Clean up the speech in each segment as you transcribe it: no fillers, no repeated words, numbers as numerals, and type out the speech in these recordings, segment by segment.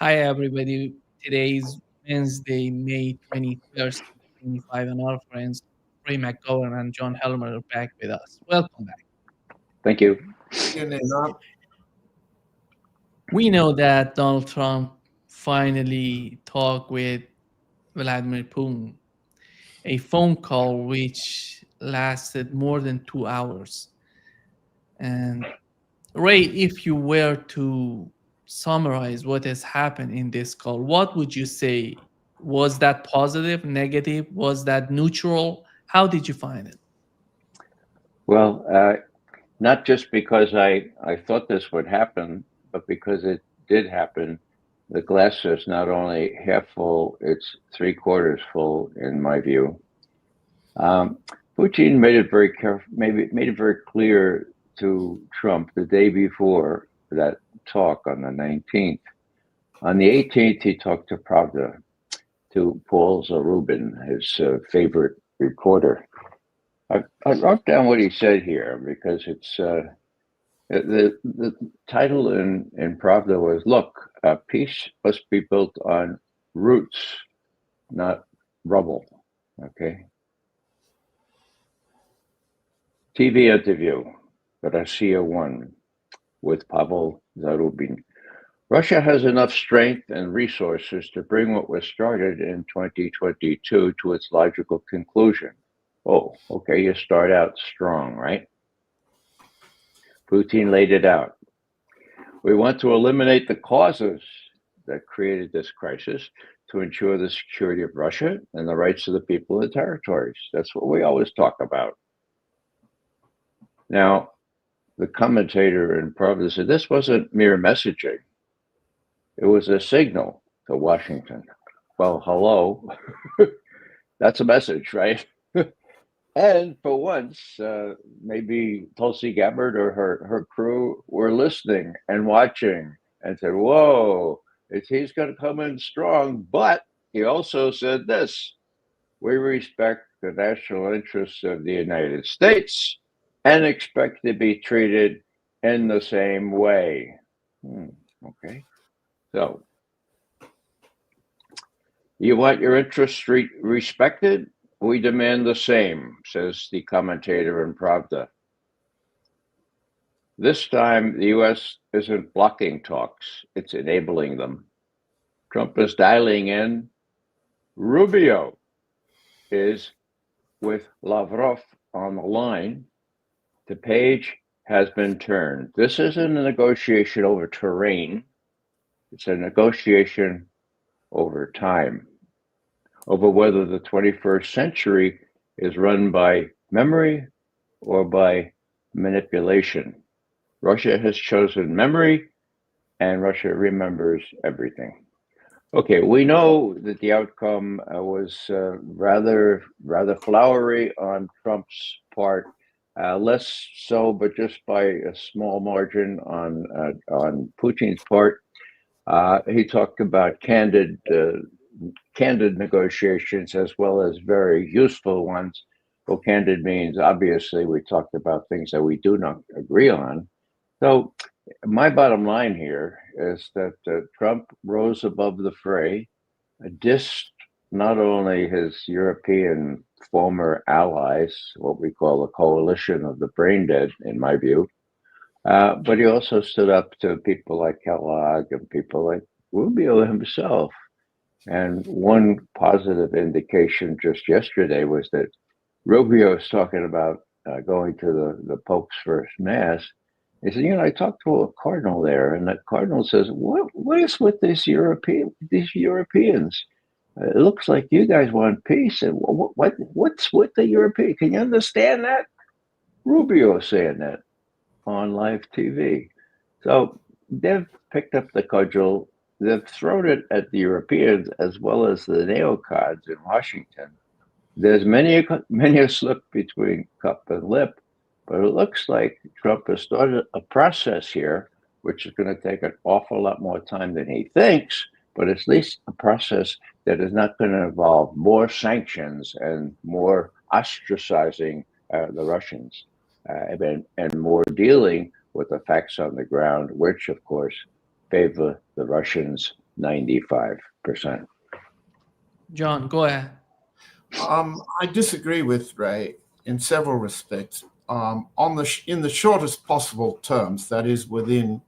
Hi, everybody. Today is Wednesday, May 21st, 2025, and our friends Ray McGovern and John Helmer are back with us. Welcome back. Thank you. You know, We know that Donald Trump finally talked with Vladimir Putin, a phone call which lasted more than 2 hours. And Ray, if you were to summarize what has happened in this call, what would you say? Was that positive, negative? Was that neutral? How did you find it? Well, not just because I thought this would happen, but because it did happen. The glass is not only half full, it's three quarters full, in my view. Um, Putin made it very careful, maybe made it very clear to Trump the day before that talk on the 19th. On the 18th, he talked to Pravda, to Paul Zarubin, his favorite reporter. I wrote down what he said here because it's the title in Pravda was "Look, peace must be built on roots, not rubble." Okay. TV interview, Russia One with Pavel Zarubin. Russia has enough strength and resources to bring what was started in 2022 to its logical conclusion. Oh, okay, you start out strong, right? Putin laid it out. We want to eliminate the causes that created this crisis to ensure the security of Russia and the rights of the people in the territories. That's what we always talk about. Now, the commentator in Pravda said this wasn't mere messaging, it was a signal to Washington. Well, hello, that's a message, right? And for once, maybe Tulsi Gabbard or her crew were listening and watching and said, whoa, he's going to come in strong. But he also said this: we respect the national interests of the United States and expect to be treated in the same way. Okay. So you want your interests respected? We demand the same, says the commentator in Pravda. This time, the US isn't blocking talks, it's enabling them. Trump is dialing in. Rubio is with Lavrov on the line. The page has been turned. This isn't a negotiation over terrain, it's a negotiation over time, over whether the 21st century is run by memory or by manipulation. Russia has chosen memory, and Russia remembers everything. Okay, we know that the outcome was rather flowery on Trump's part, less so, but just by a small margin on Putin's part. He talked about candid negotiations as well as very useful ones. Well, candid means obviously we talked about things that we do not agree on. So, my bottom line here is that Trump rose above the fray, dissed not only his European former allies, what we call a coalition of the brain dead, in my view, but he also stood up to people like Kellogg and people like Rubio himself. And one positive indication just yesterday was that Rubio was talking about going to the Pope's first mass. He said, I talked to a cardinal there, and that cardinal says, "What is with these Europeans? It looks like you guys want peace, and what's with the European? Can you understand that?" Rubio saying that on live TV. So they've picked up the cudgel. They've thrown it at the Europeans as well as the neocons in Washington. There's many a slip between cup and lip, but it looks like Trump has started a process here, which is going to take an awful lot more time than he thinks, but at least a process that is not going to involve more sanctions and more ostracizing the Russians and more dealing with the facts on the ground, which, of course, favor the Russians 95%. John, go ahead. I disagree with Ray in several respects. In the shortest possible terms, that is within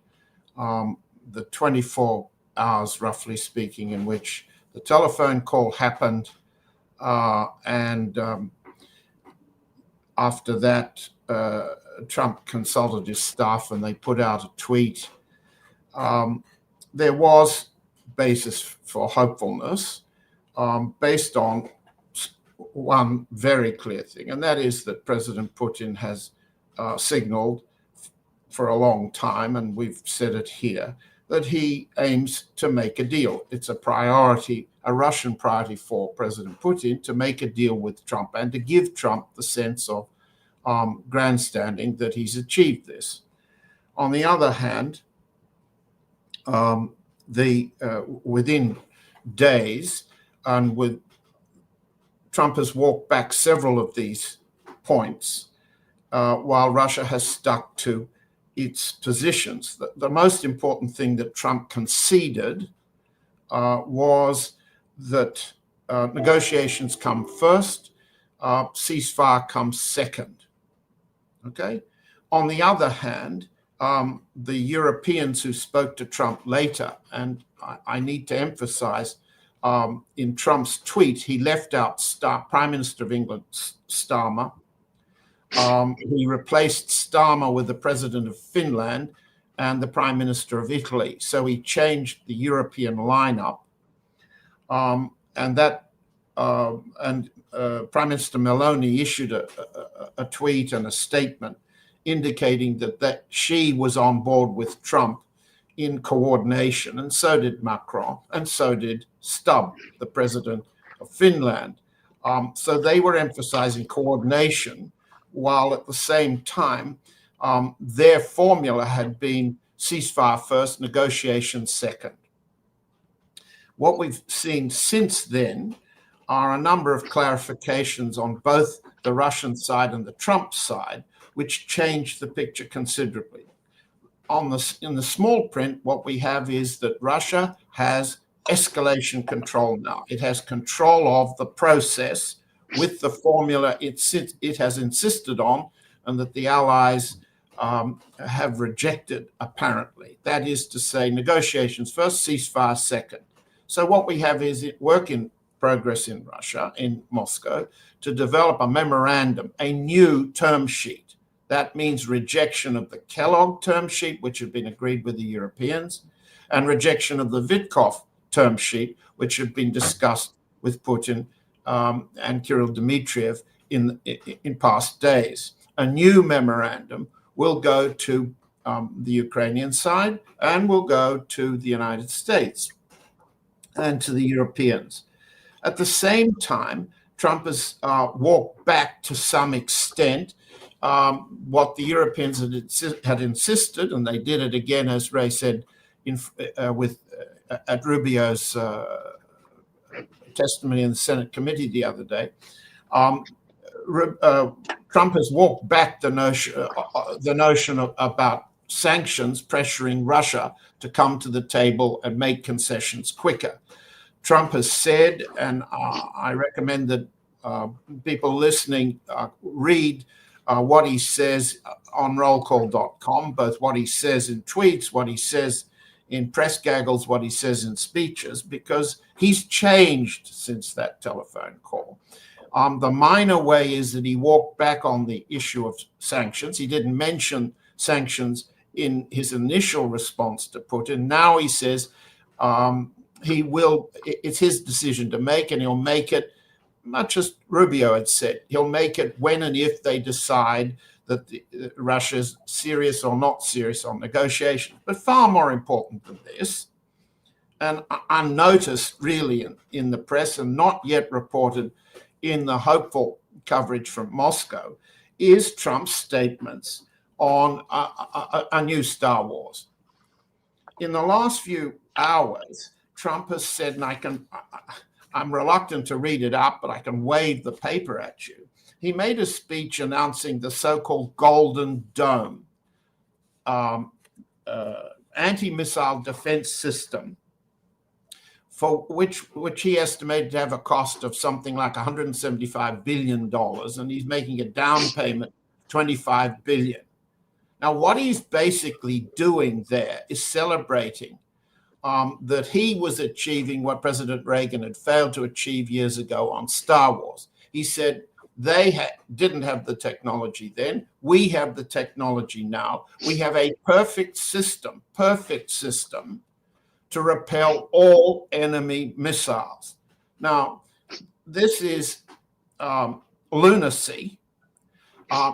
the 24 hours, roughly speaking, in which the telephone call happened, and after that, Trump consulted his staff and they put out a tweet. There was basis for hopefulness based on one very clear thing, and that is that President Putin has signaled for a long time, and we've said it here, that he aims to make a deal. It's a priority, a Russian priority for President Putin to make a deal with Trump and to give Trump the sense of grandstanding that he's achieved this. On the other hand, within days, and with Trump has walked back several of these points, while Russia has stuck to its positions. The most important thing that Trump conceded was that negotiations come first, ceasefire comes second. Okay. On the other hand, the Europeans who spoke to Trump later, and I need to emphasize, in Trump's tweet, he left out Prime Minister of England, Starmer. He replaced Starmer with the President of Finland and the Prime Minister of Italy. So he changed the European lineup. Prime Minister Meloni issued a tweet and a statement indicating that she was on board with Trump in coordination, and so did Macron, and so did Stubb, the president of Finland. So they were emphasizing coordination, while at the same time, their formula had been ceasefire first, negotiations second. What we've seen since then are a number of clarifications on both the Russian side and the Trump side, which changed the picture considerably. In the small print, what we have is that Russia has escalation control now. It has control of the process with the formula it has insisted on, and that the Allies have rejected, apparently. That is to say, negotiations first, ceasefire second. So what we have is work in progress in Russia, in Moscow, to develop a memorandum, a new term sheet. That means rejection of the Kellogg term sheet, which had been agreed with the Europeans, and rejection of the Witkoff term sheet, which had been discussed with Putin and Kirill Dmitriev in past days. A new memorandum will go to the Ukrainian side and will go to the United States and to the Europeans. At the same time, Trump has walked back to some extent what the Europeans had insisted, and they did it again, as Ray said, at Rubio's testimony in the Senate committee the other day. Trump has walked back the notion about sanctions pressuring Russia to come to the table and make concessions quicker. Trump has said, and I recommend that people listening read what he says on rollcall.com, both what he says in tweets, what he says in press gaggles, what he says in speeches, because he's changed since that telephone call. The minor way is that he walked back on the issue of sanctions. He didn't mention sanctions in his initial response to Putin. Now he says it's his decision to make, and he'll make it, much as Rubio had said, he'll make it when and if they decide that Russia's serious or not serious on negotiations. But far more important than this, and unnoticed really in the press and not yet reported in the hopeful coverage from Moscow, is Trump's statements on a new Star Wars. In the last few hours, Trump has said, and I'm reluctant to read it up, but I can wave the paper at you. He made a speech announcing the so-called Golden Dome anti-missile defense system for which he estimated to have a cost of something like $175 billion, and he's making a down payment of $25 billion. Now, what he's basically doing there is celebrating that he was achieving what President Reagan had failed to achieve years ago on Star Wars. He said they didn't have the technology then. We have the technology now. We have a perfect system to repel all enemy missiles. Now, this is lunacy.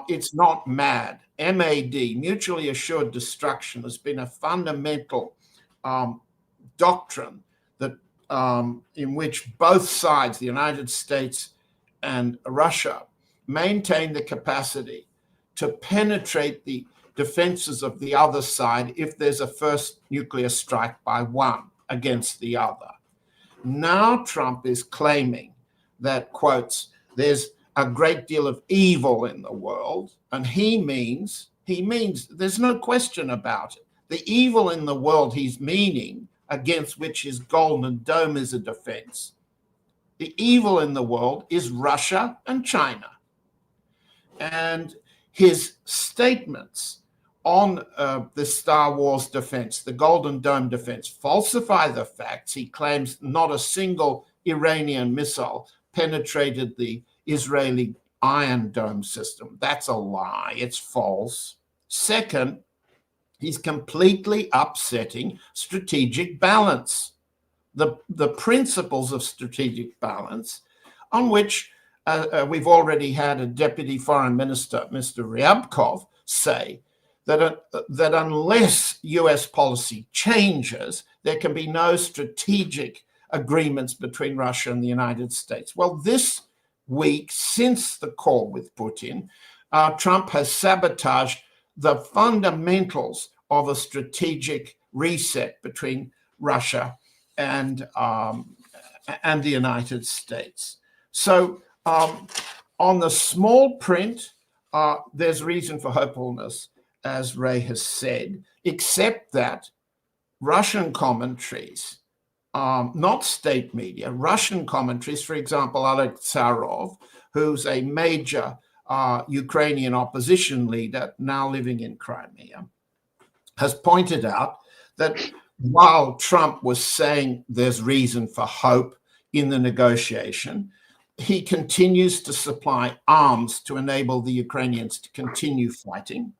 It's not mad. MAD, mutually assured destruction, has been a fundamental doctrine that in which both sides, the United States and Russia, maintain the capacity to penetrate the defenses of the other side if there's a first nuclear strike by one against the other. Now Trump is claiming that, quotes, there's a great deal of evil in the world, and he means, there's no question about it. The evil in the world he's meaning, against which his Golden Dome is a defense, the evil in the world is Russia and China. And his statements on the Star Wars defense, the Golden Dome defense, falsify the facts. He claims not a single Iranian missile penetrated the Israeli Iron Dome system. That's a lie. It's false. Second, he's completely upsetting strategic balance, the principles of strategic balance, on which we've already had a Deputy Foreign Minister, Mr. Ryabkov, say that unless US policy changes, there can be no strategic agreements between Russia and the United States. Well, this week, since the call with Putin, Trump has sabotaged the fundamentals of a strategic reset between Russia and the United States. So on the small print, there's reason for hopefulness, as Ray has said, except that Russian commentaries, not state media, Russian commentaries, for example, Oleg Tsarov, who's a major Ukrainian opposition leader now living in Crimea, has pointed out that while Trump was saying there's reason for hope in the negotiation, he continues to supply arms to enable the Ukrainians to continue fighting.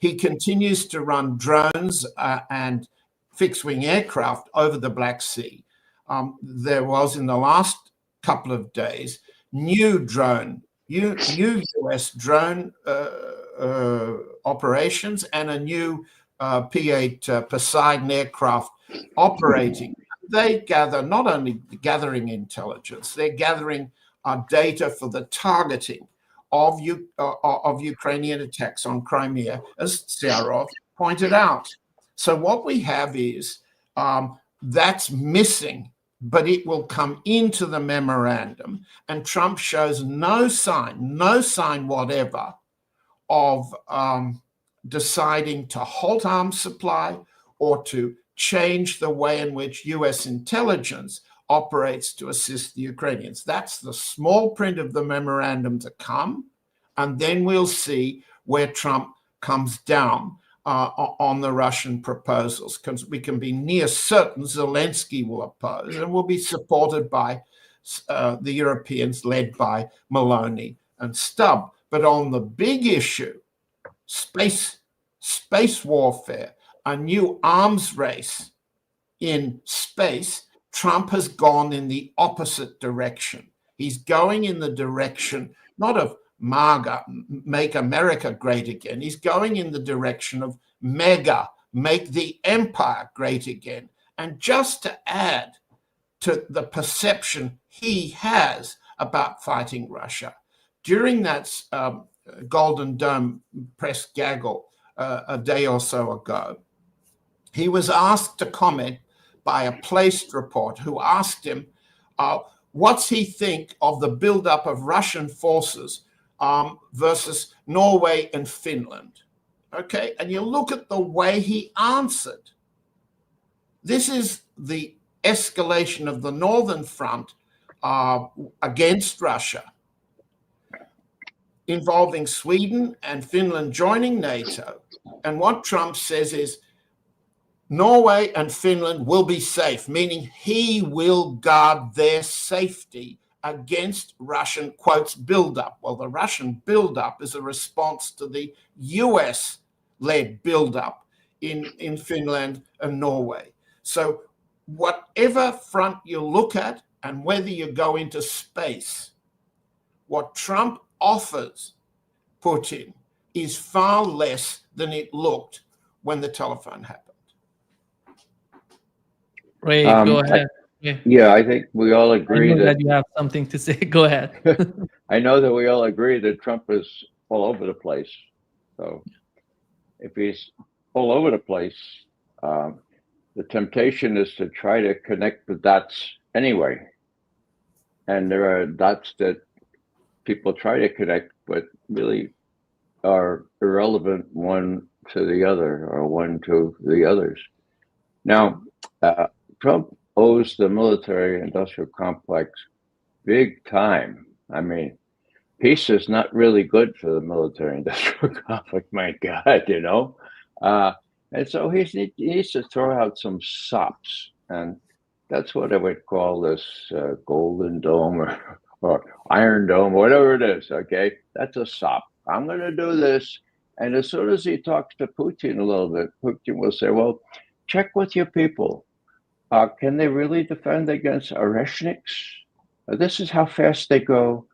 He continues to run drones and fixed-wing aircraft over the Black Sea. There was, in the last couple of days, new US drone operations and a new P-8 Poseidon aircraft operating. They gather, not only gathering intelligence, they're gathering data for the targeting of Ukrainian attacks on Crimea, as Tsarov pointed out. So what we have is that's missing, but it will come into the memorandum, and Trump shows no sign whatever of deciding to halt arms supply or to change the way in which US intelligence operates to assist the Ukrainians. That's the small print of the memorandum to come, and then we'll see where Trump comes down on the Russian proposals, because we can be near certain Zelensky will oppose and will be supported by the Europeans led by Meloni and Stubb. But on the big issue, space warfare, a new arms race in space, Trump has gone in the opposite direction. He's going in the direction not of MAGA, make America great again. He's going in the direction of mega, make the empire great again. And just to add to the perception he has about fighting Russia, during that Golden Dome press gaggle a day or so ago, he was asked to comment by a placed reporter who asked him what's he think of the buildup of Russian forces versus Norway and Finland. Okay, and you look at the way he answered. This is the escalation of the Northern Front against Russia, involving Sweden and Finland joining NATO. And what Trump says is Norway and Finland will be safe, meaning he will guard their safety against Russian, quotes, buildup. Well, the Russian buildup is a response to the US-led buildup in Finland and Norway. So whatever front you look at and whether you go into space, what Trump offers Putin is far less than it looked when the telephone happened. Ray, go ahead. Yeah, I think we all agree that you have something to say. Go ahead. I know that we all agree that Trump is all over the place. So if he's all over the place, the temptation is to try to connect the dots anyway. And there are dots that people try to connect, but really are irrelevant one to the other or one to the others. Now, Trump owes the military-industrial complex big time. I mean, peace is not really good for the military-industrial complex, my God, you know? And so he needs to throw out some sops. And that's what I would call this Golden Dome or Iron Dome, whatever it is, okay? That's a sop. I'm going to do this. And as soon as he talks to Putin a little bit, Putin will say, well, check with your people. Can they really defend against Oreshniks? This is how fast they go.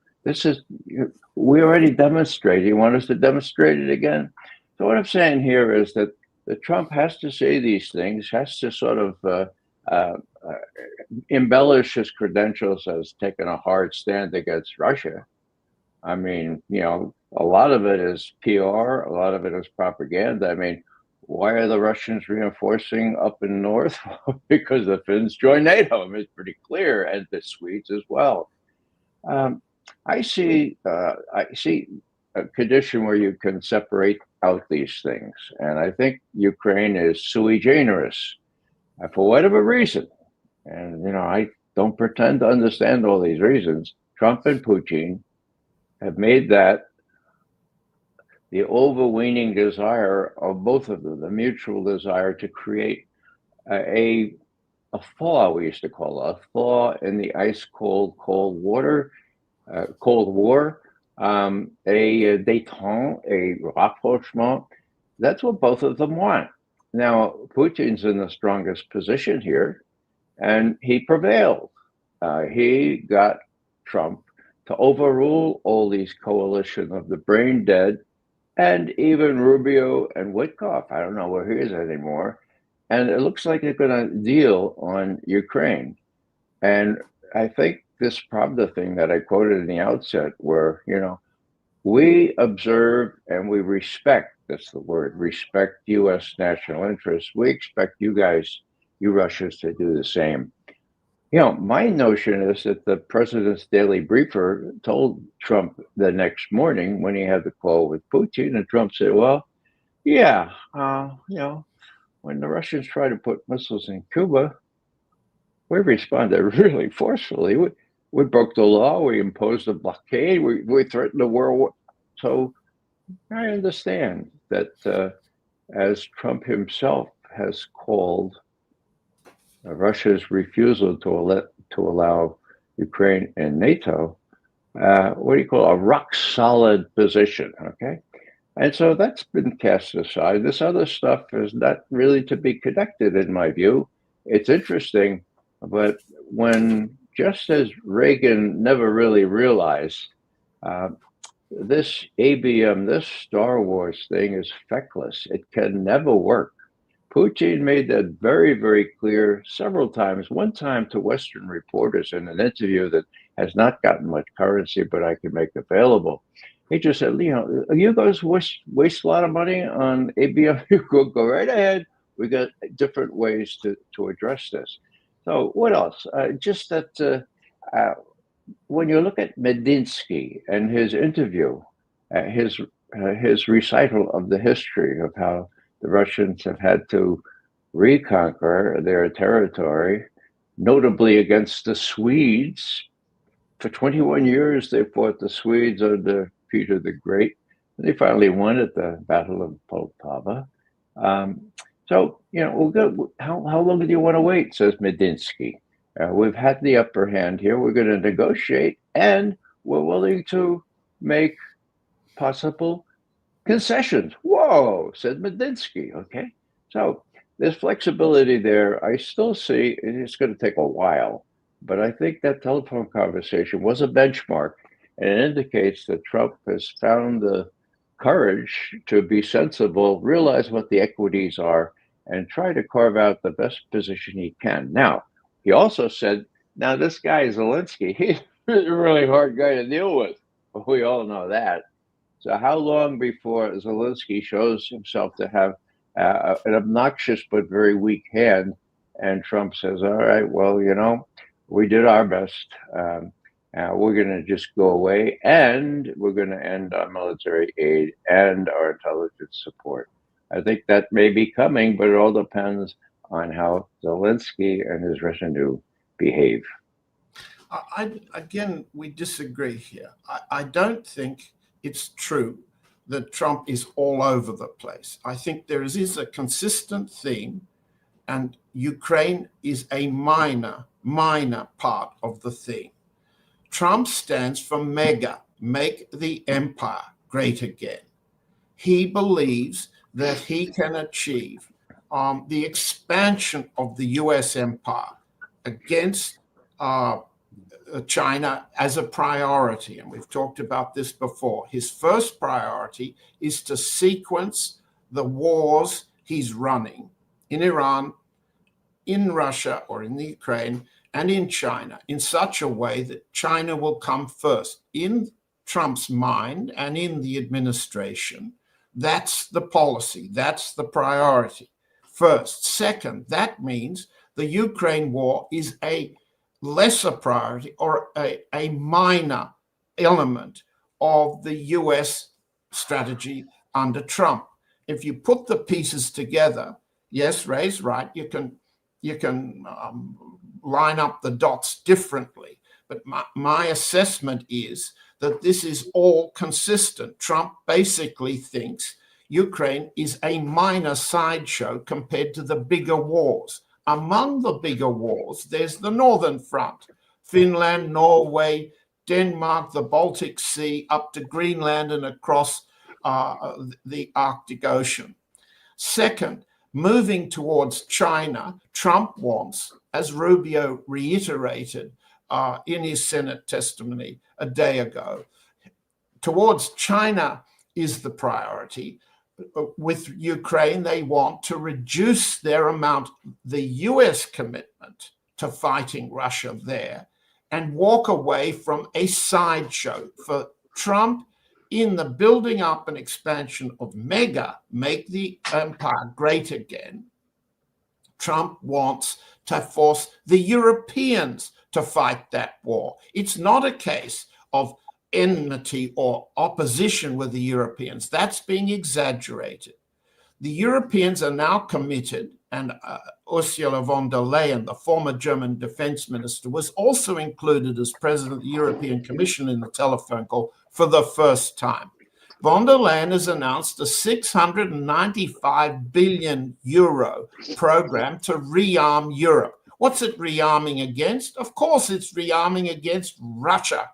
We already demonstrated. You want us to demonstrate it again? So what I'm saying here is that Trump has to say these things, has to sort of embellish his credentials as taking a hard stand against Russia. I mean, you know, a lot of it is PR, a lot of it is propaganda. I mean, why are the Russians reinforcing up in north? Because the Finns joined NATO. I mean, it's pretty clear, and the Swedes as well. I see a condition where you can separate out these things, and I think Ukraine is sui generis for whatever reason. And you know, I don't pretend to understand all these reasons. Trump and Putin have made that the overweening desire of both of them, the mutual desire to create a thaw, we used to call it, a thaw in the ice-cold, Cold War, a détente, a rapprochement. That's what both of them want. Now, Putin's in the strongest position here, and he prevailed. He got Trump to overrule all these coalition of the brain dead, and even Rubio and Witkoff. I don't know where he is anymore. And it looks like they're going to deal on Ukraine. And I think this Pravda thing that I quoted in the outset, where, you know, we observe and we respect, that's the word, respect U.S. national interests. We expect you guys, you Russians, to do the same. You know, my notion is that the president's daily briefer told Trump the next morning when he had the call with Putin, and Trump said, well, yeah, you know, when the Russians try to put missiles in Cuba, we responded really forcefully. We broke the law, we imposed a blockade, we threatened a world war. So I understand that as Trump himself has called Russia's refusal to allow Ukraine and NATO, what do you call a rock solid position, okay? And so that's been cast aside. This other stuff is not really to be connected, in my view. It's interesting, but when, just as Reagan never really realized, this ABM, this Star Wars thing is feckless. It can never work. Putin made that very, very clear several times, one time to Western reporters in an interview that has not gotten much currency, but I can make available. He just said, you know, you guys waste a lot of money on ABM, you go right ahead. We got different ways to address this. So what else? Just that when you look at Medinsky and his interview, his recital of the history of how the Russians have had to reconquer their territory notably against the Swedes. For 21 years, they fought the Swedes under Peter the Great. And they finally won at the Battle of Poltava. So, we'll go. How long do you want to wait? Says Medinsky. We've had the upper hand here. We're going to negotiate, and we're willing to make possible concessions. Whoa, said Medinsky. Okay, so there's flexibility there. I still see it's going to take a while, but I think that telephone conversation was a benchmark, and it indicates that Trump has found the courage to be sensible, realize what the equities are, and try to carve out the best position he can. Now, he also said, now this guy Zelensky, he's a really hard guy to deal with. We all know that. So how long before Zelensky shows himself to have an obnoxious but very weak hand, and Trump says, all right, well, we did our best. We're going to just go away, and we're going to end our military aid and our intelligence support. I think that may be coming, but it all depends on how Zelensky and his retinue behave. Again, we disagree here. I don't think it's true that Trump is all over the place. I think there is a consistent theme, and Ukraine is a minor part of the theme. Trump stands for mega, make the empire great again. He believes that he can achieve the expansion of the US empire against China as a priority. And we've talked about this before. His first priority is to sequence the wars he's running in Iran, in Russia, or in the Ukraine, and in China in such a way that China will come first. In Trump's mind and in the administration, that's the policy, that's the priority. First. Second, that means the Ukraine war is a lesser priority or a minor element of the US strategy under Trump. If you put the pieces together, yes, Ray's right, you can line up the dots differently. But my assessment is that this is all consistent. Trump basically thinks Ukraine is a minor sideshow compared to the bigger wars. Among the bigger wars, there's the Northern Front, Finland, Norway, Denmark, the Baltic Sea, up to Greenland and across the Arctic Ocean. Second, moving towards China, Trump wants, as Rubio reiterated in his Senate testimony a day ago, towards China is the priority. With Ukraine, they want to reduce their amount, the US commitment to fighting Russia there, and walk away from a sideshow. For Trump, in the building up and expansion of mega, make the empire great again, Trump wants to force the Europeans to fight that war. It's not a case of enmity or opposition with the Europeans. That's being exaggerated. The Europeans are now committed, and Ursula von der Leyen, the former German defense minister, was also included as president of the European Commission in the telephone call for the first time. Von der Leyen has announced a 695 billion euro program to rearm Europe. What's it rearming against? Of course, it's rearming against Russia.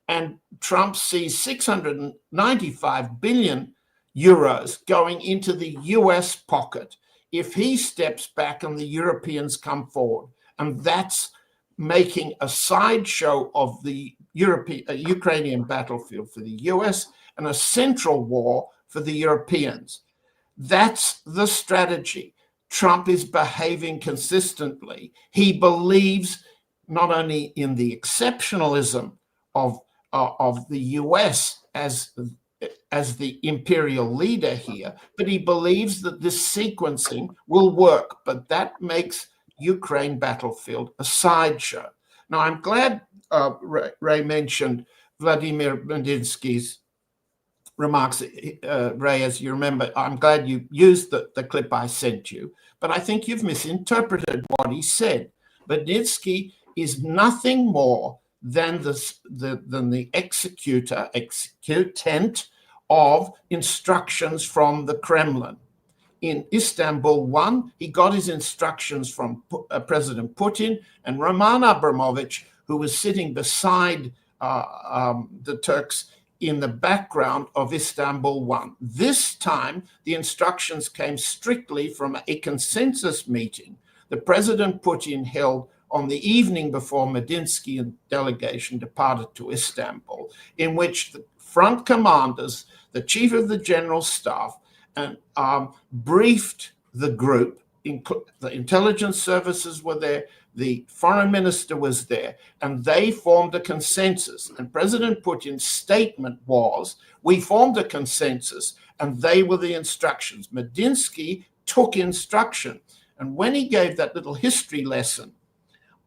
And Trump sees 695 billion euros going into the US pocket if he steps back and the Europeans come forward. And that's making a sideshow of the Ukrainian battlefield for the US and a central war for the Europeans. That's the strategy. Trump is behaving consistently. He believes not only in the exceptionalism of the US as the imperial leader here, but he believes that this sequencing will work. But that makes Ukraine battlefield a sideshow. Now, I'm glad Ray mentioned Vladimir Medinsky's remarks. Ray, as you remember, I'm glad you used the clip I sent you, but I think you've misinterpreted what he said. Magnitsky is nothing more than the executant of instructions from the Kremlin. In Istanbul 1, he got his instructions from President Putin, and Roman Abramovich, who was sitting beside the Turks in the background of Istanbul 1. This time, the instructions came strictly from a consensus meeting that President Putin held on the evening before Medinsky and delegation departed to Istanbul, in which the front commanders, the chief of the general staff, and briefed the group. The intelligence services were there, the foreign minister was there, and they formed a consensus. And President Putin's statement was, we formed a consensus, and they were the instructions. Medinsky took instruction. And when he gave that little history lesson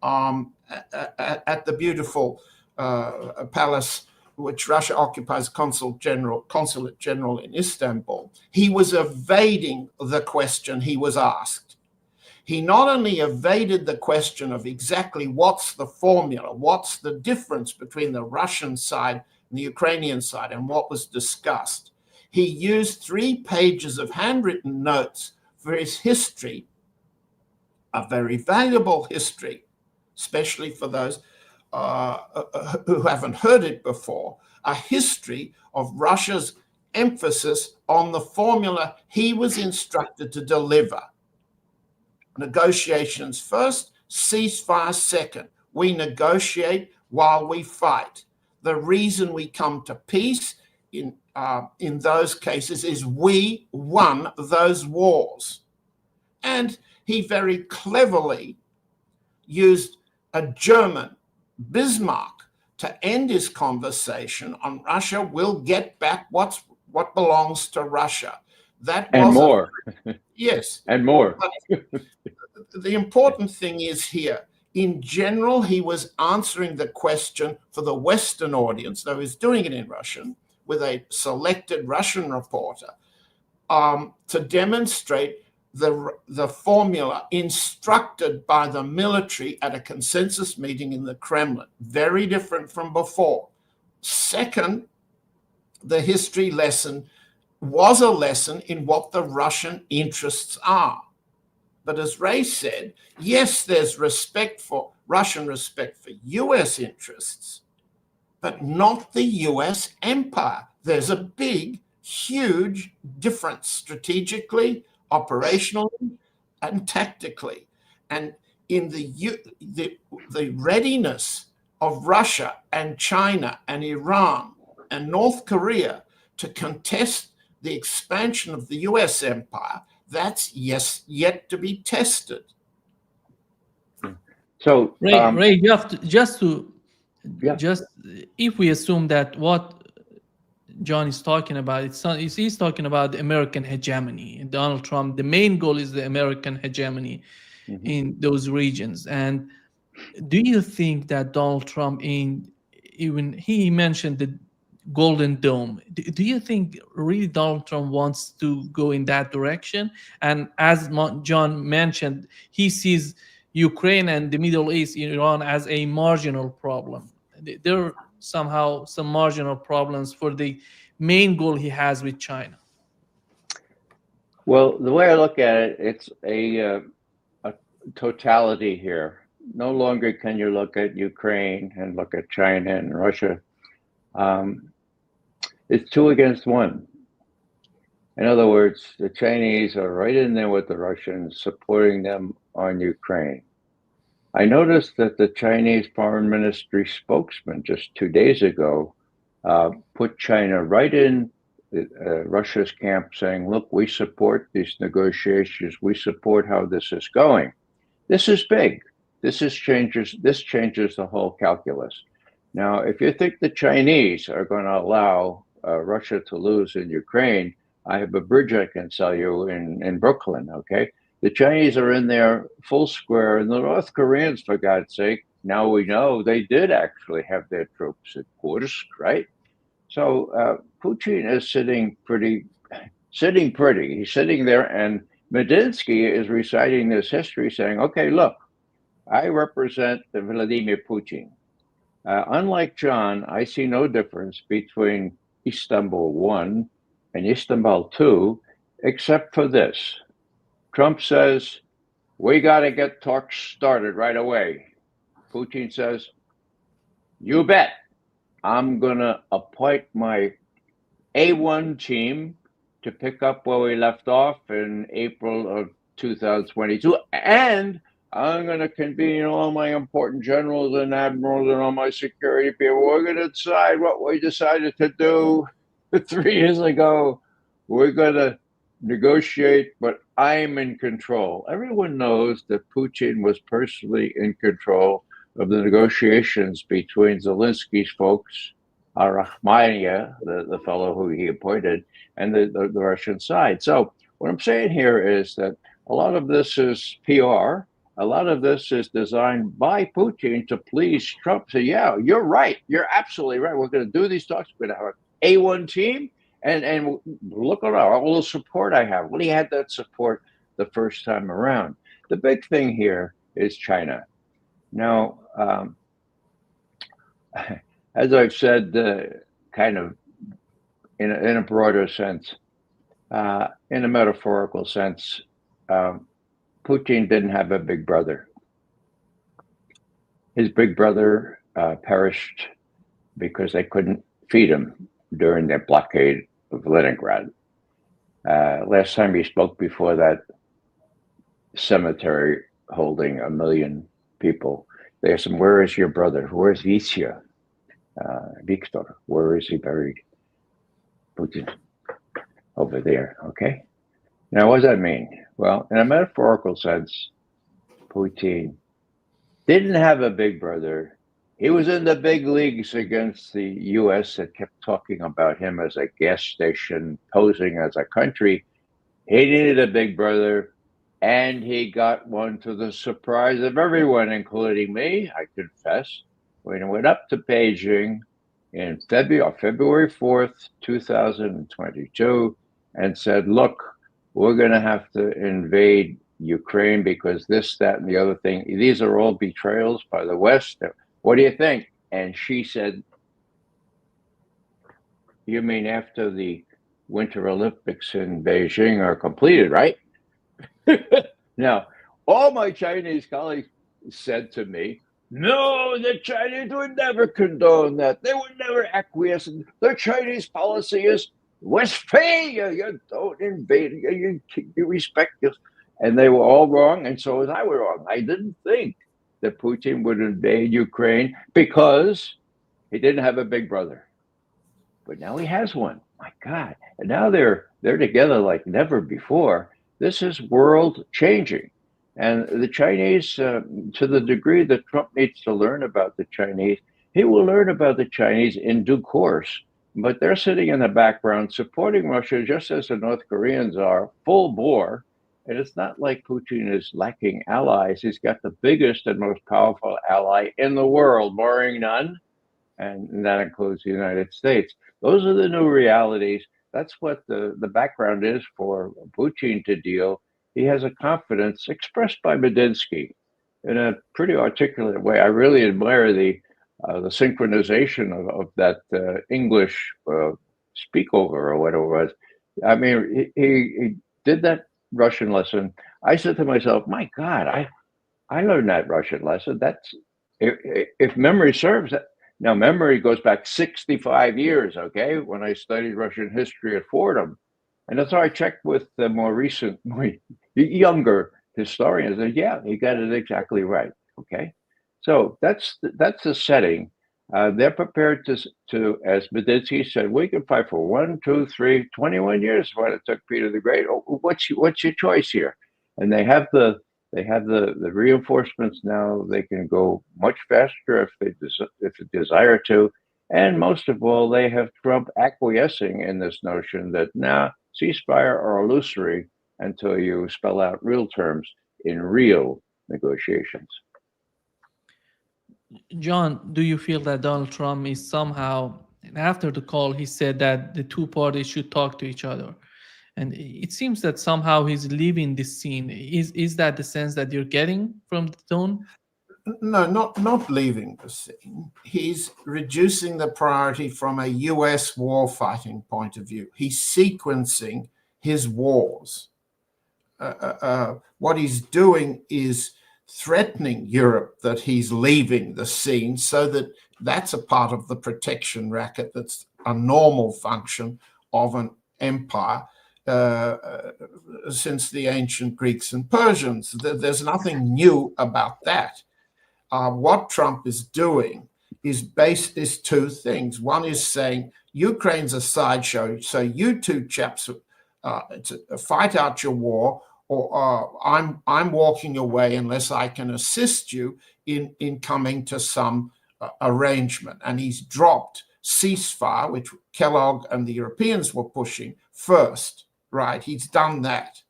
at the beautiful palace which Russia occupies, consulate general in Istanbul, he was evading the question he was asked. He not only evaded the question of exactly what's the formula, what's the difference between the Russian side and the Ukrainian side, and what was discussed. He used 3 pages of handwritten notes for his history, a very valuable history, especially for those who haven't heard it before, a history of Russia's emphasis on the formula he was instructed to deliver. Negotiations first, ceasefire second. We negotiate while we fight. The reason we come to peace in those cases is we won those wars. And he very cleverly used a German, Bismarck, to end his conversation on Russia will get back what belongs to Russia. That was and more. Yes. And more. But the important thing is here, in general, he was answering the question for the Western audience, though he's doing it in Russian, with a selected Russian reporter, to demonstrate the formula instructed by the military at a consensus meeting in the Kremlin. Very different from before. Second, the history lesson was a lesson in what the Russian interests are. But as Ray said, yes, there's Russian respect for US interests, but not the US empire. There's a big, huge difference strategically, operationally, and tactically. And in the readiness of Russia and China and Iran and North Korea to contest the expansion of the US empire, that's yet to be tested. So Ray, you have to, Yeah. just if we assume that what John is talking about, he's talking about the American hegemony. Donald Trump, the main goal is the American hegemony in those regions. And do you think that Donald Trump, he mentioned the Golden Dome, do you think really Donald Trump wants to go in that direction? And as John mentioned, he sees Ukraine and the Middle East, Iran, as a marginal problem. There are somehow some marginal problems for the main goal he has with China. Well, the way I look at it, it's a totality here. No longer can you look at Ukraine and look at China and Russia. It's 2 against 1. In other words, the Chinese are right in there with the Russians, supporting them on Ukraine. I noticed that the Chinese Foreign Ministry spokesman just 2 days ago put China right in Russia's camp, saying, look, we support these negotiations. We support how this is going. This is big. This changes the whole calculus. Now, if you think the Chinese are going to allow Russia to lose in Ukraine, I have a bridge I can sell you in Brooklyn, okay? The Chinese are in there full square, and the North Koreans, for God's sake, now we know they did actually have their troops at Kursk, right? So Putin is sitting pretty. He's sitting there, and Medinsky is reciting this history saying, okay, look, I represent Vladimir Putin. Unlike John, I see no difference between Istanbul 1 and Istanbul 2, except for this. Trump says, we got to get talks started right away. Putin says, you bet. I'm going to appoint my A1 team to pick up where we left off in April of 2022. And I'm going to convene all my important generals and admirals and all my security people. We're going to decide what we decided to do 3 years ago. We're going to negotiate, but I'm in control. Everyone knows that Putin was personally in control of the negotiations between Zelensky's folks, Rahmania, the fellow who he appointed, and the Russian side. So what I'm saying here is that a lot of this is PR. A lot of this is designed by Putin to please Trump. Say, yeah, you're right. You're absolutely right. We're going to do these talks. We're going to have an A1 team. And look at all the support I have. Well, he had that support the first time around. The big thing here is China. Now, as I've said, kind of in a broader sense, in a metaphorical sense, Putin didn't have a big brother. His big brother perished because they couldn't feed him during their blockade of Leningrad. Last time he spoke before that cemetery holding 1 million people, they asked him, where is your brother? Where's Victor? Where is he buried? Putin, over there, okay? Now, what does that mean? Well, in a metaphorical sense, Putin didn't have a big brother. He was in the big leagues against the U.S. that kept talking about him as a gas station, posing as a country. He needed a big brother, and he got one to the surprise of everyone, including me, I confess, when he went up to Beijing in February 4th, 2022, and said, look, we're going to have to invade Ukraine because this, that, and the other thing, these are all betrayals by the West. What do you think? And she said, you mean after the Winter Olympics in Beijing are completed, right? Now, all my Chinese colleagues said to me, no, the Chinese would never condone that. They would never acquiesce. The Chinese policy is Westphalia. You don't invade. You respect this. And they were all wrong, and so was I were wrong. I didn't think that Putin would invade Ukraine because he didn't have a big brother. But now he has one. My God. And now they're together like never before. This is world changing. And the Chinese, to the degree that Trump needs to learn about the Chinese, he will learn about the Chinese in due course. But they're sitting in the background supporting Russia just as the North Koreans are, full bore. And it's not like Putin is lacking allies. He's got the biggest and most powerful ally in the world, barring none. And that includes the United States. Those are the new realities. That's what the background is for Putin to deal. He has a confidence expressed by Medinsky in a pretty articulate way. I really admire the synchronization of that English speakover or whatever it was. I mean, he did that Russian lesson. I said to myself, my God, I learned that Russian lesson. That's if memory serves. Now, memory goes back 65 years, okay, when I studied Russian history at Fordham. And that's how I checked with the more recent, more younger historians. And yeah, he got it exactly right, okay? So that's the setting. They're prepared to, as Medinsky said, we can fight for 1, 2, 3, 21 years what it took Peter the Great. Oh, what's your choice here? And they have the reinforcements now. They can go much faster if they desire to, and most of all, they have Trump acquiescing in this notion that now ceasefire are illusory until you spell out real terms in real negotiations. John, do you feel that Donald Trump is somehow, and after the call, he said that the two parties should talk to each other? And it seems that somehow he's leaving this scene. Is that the sense that you're getting from the tone? No, not leaving the scene. He's reducing the priority from a US war fighting point of view. He's sequencing his wars. What he's doing is threatening Europe that he's leaving the scene, so that that's a part of the protection racket that's a normal function of an empire since the ancient Greeks and Persians. There's nothing new about that. What Trump is doing is two things. One is saying Ukraine's a sideshow, so you two chaps fight out your war, or I'm walking away unless I can assist you in coming to some arrangement. And he's dropped ceasefire, which Kellogg and the Europeans were pushing first, right? He's done that.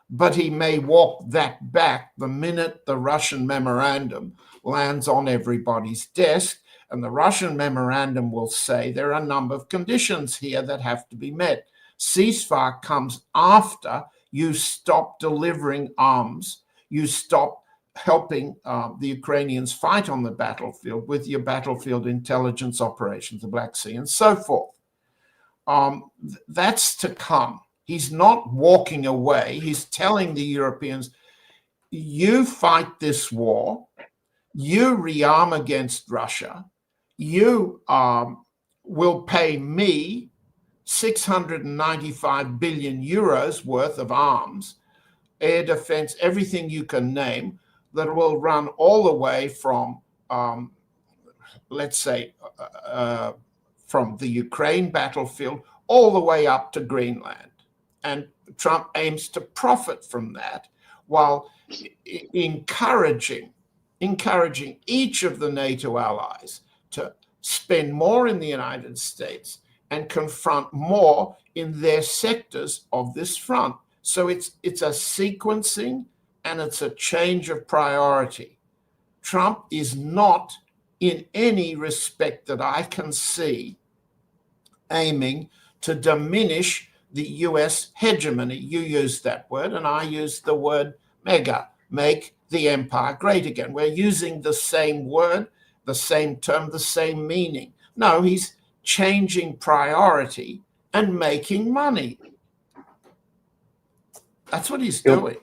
But he may walk that back the minute the Russian memorandum lands on everybody's desk. And the Russian memorandum will say there are a number of conditions here that have to be met. Ceasefire comes after you stop delivering arms, you stop helping the Ukrainians fight on the battlefield with your battlefield intelligence operations, the Black Sea, and so forth. That's to come. He's not walking away. He's telling the Europeans, you fight this war, you rearm against Russia, you will pay me 695 billion euros worth of arms, air defense, everything you can name, that will run all the way from, let's say, from the Ukraine battlefield all the way up to Greenland. And Trump aims to profit from that while encouraging each of the NATO allies to spend more in the United States and confront more in their sectors of this front. So it's a sequencing and it's a change of priority. Trump is not, in any respect that I can see, aiming to diminish the US hegemony. You used that word, and I used the word mega, make the empire great again. We're using the same word, the same term, the same meaning. No, he's changing priority and making money. That's what he's doing.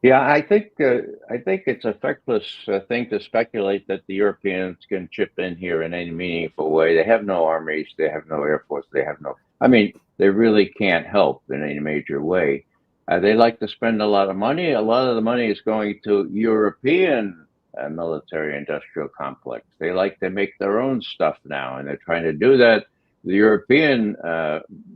Yeah, I think it's a feckless thing to speculate that the Europeans can chip in here in any meaningful way. They have no armies, they have no air force, they have no. I mean, they really can't help in any major way. They like to spend a lot of money. A lot of the money is going to European military-industrial complex. They like to make their own stuff now, and they're trying to do that. The European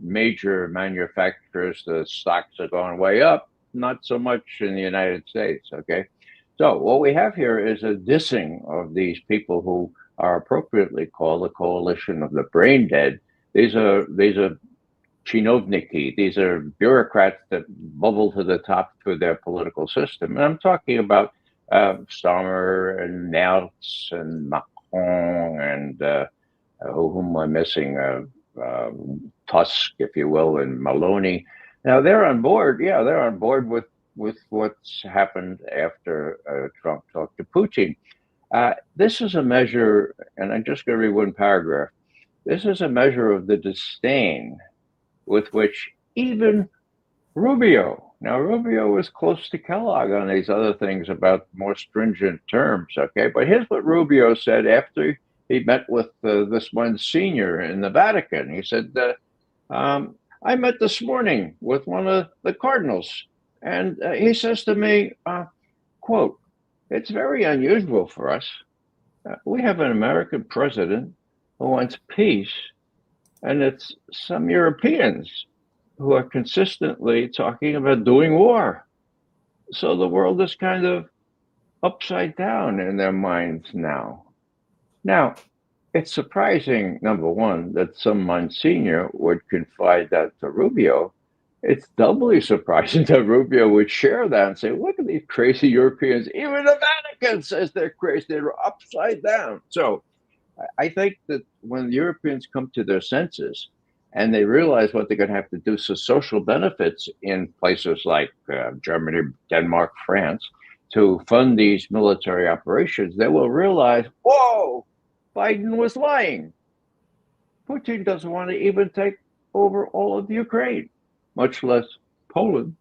major manufacturers, the stocks are going way up. Not so much in the United States, okay? So what we have here is a dissing of these people who are appropriately called the coalition of the brain dead. These are chinovniki. These are bureaucrats that bubble to the top through their political system. And I'm talking about Starmer and Merz and Macron and whom am I missing? Tusk, if you will, and Maloney. Now they're on board. Yeah, they're on board with what's happened after Trump talked to Putin. This is a measure, and I'm just going to read one paragraph. This is a measure of the disdain with which even Rubio. Now Rubio was close to Kellogg on these other things about more stringent terms. Okay, but here's what Rubio said after he met with this one senior in the Vatican. He said, I met this morning with one of the cardinals, and he says to me, quote, it's very unusual for us. We have an American president who wants peace, and it's some Europeans who are consistently talking about doing war. So the world is kind of upside down in their minds now. Now, it's surprising, number one, that some Monsignor would confide that to Rubio. It's doubly surprising that Rubio would share that and say, look at these crazy Europeans. Even the Vatican says they're crazy. They're upside down. So I think that when the Europeans come to their senses and they realize what they're going to have to do, so social benefits in places like Germany, Denmark, France, to fund these military operations, they will realize, whoa, Biden was lying. Putin doesn't want to even take over all of Ukraine, much less Poland,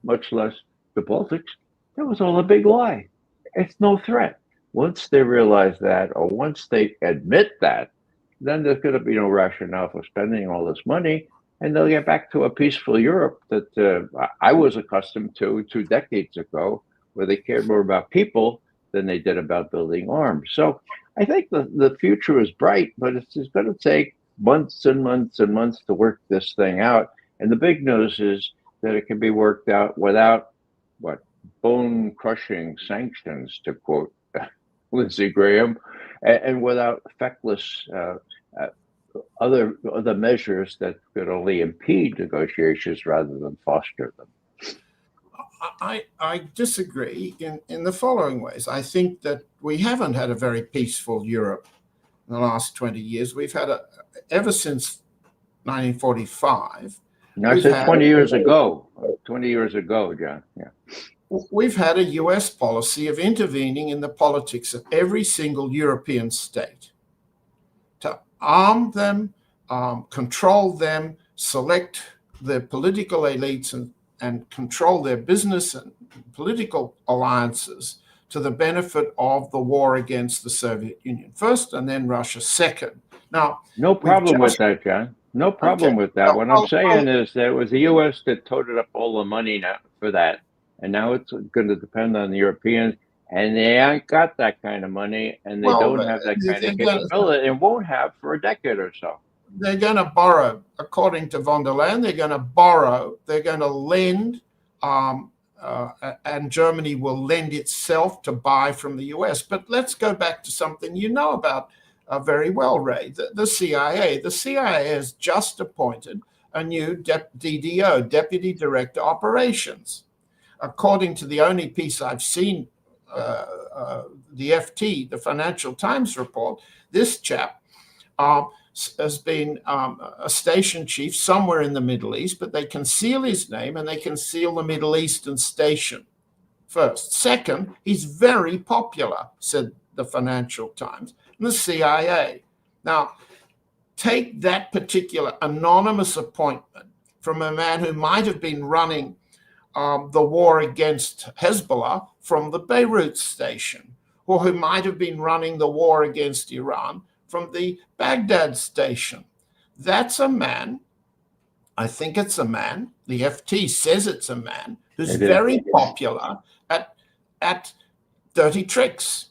much less the Baltics. That was all a big lie. It's no threat. Once they realize that, or once they admit that, then there's going to be no rationale for spending all this money, and they'll get back to a peaceful Europe that I was accustomed to 2 decades ago, where they cared more about people than they did about building arms. So I think the future is bright, but it's going to take months and months and months to work this thing out. And the big news is that it can be worked out without bone-crushing sanctions, to quote Lindsey Graham, and without feckless other measures that could only impede negotiations rather than foster them. I disagree in the following ways. I think that we haven't had a very peaceful Europe in the last 20 years. We've had ever since 1945. No, I said 20 years ago. 20 years ago, John. Yeah. We've had a US policy of intervening in the politics of every single European state to arm them, control them, select their political elites and control their business and political alliances to the benefit of the war against the Soviet Union first and then Russia second. Now, no problem with that, John. No problem with that. What I'm saying is that it was the U.S. that toted up all the money now for that. And now it's going to depend on the Europeans. And they ain't got that kind of money, and they don't have that kind of capability, and won't have for a decade or so. They're going to borrow, according to von der Leyen, they're going to borrow, they're going to lend, and Germany will lend itself to buy from the US. But let's go back to something you know about very well, Ray, the CIA. The CIA has just appointed a new DDO, Deputy Director Operations. According to the only piece I've seen, the FT, the Financial Times report, this chap has been a station chief somewhere in the Middle East, but they conceal his name and they conceal the Middle Eastern station first. Second, he's very popular, said the Financial Times, and the CIA. Now, take that particular anonymous appointment from a man who might have been running the war against Hezbollah from the Beirut station, or who might have been running the war against Iran from the Baghdad station. That's a man, I think it's a man, the FT says it's a man, who's very popular at dirty tricks.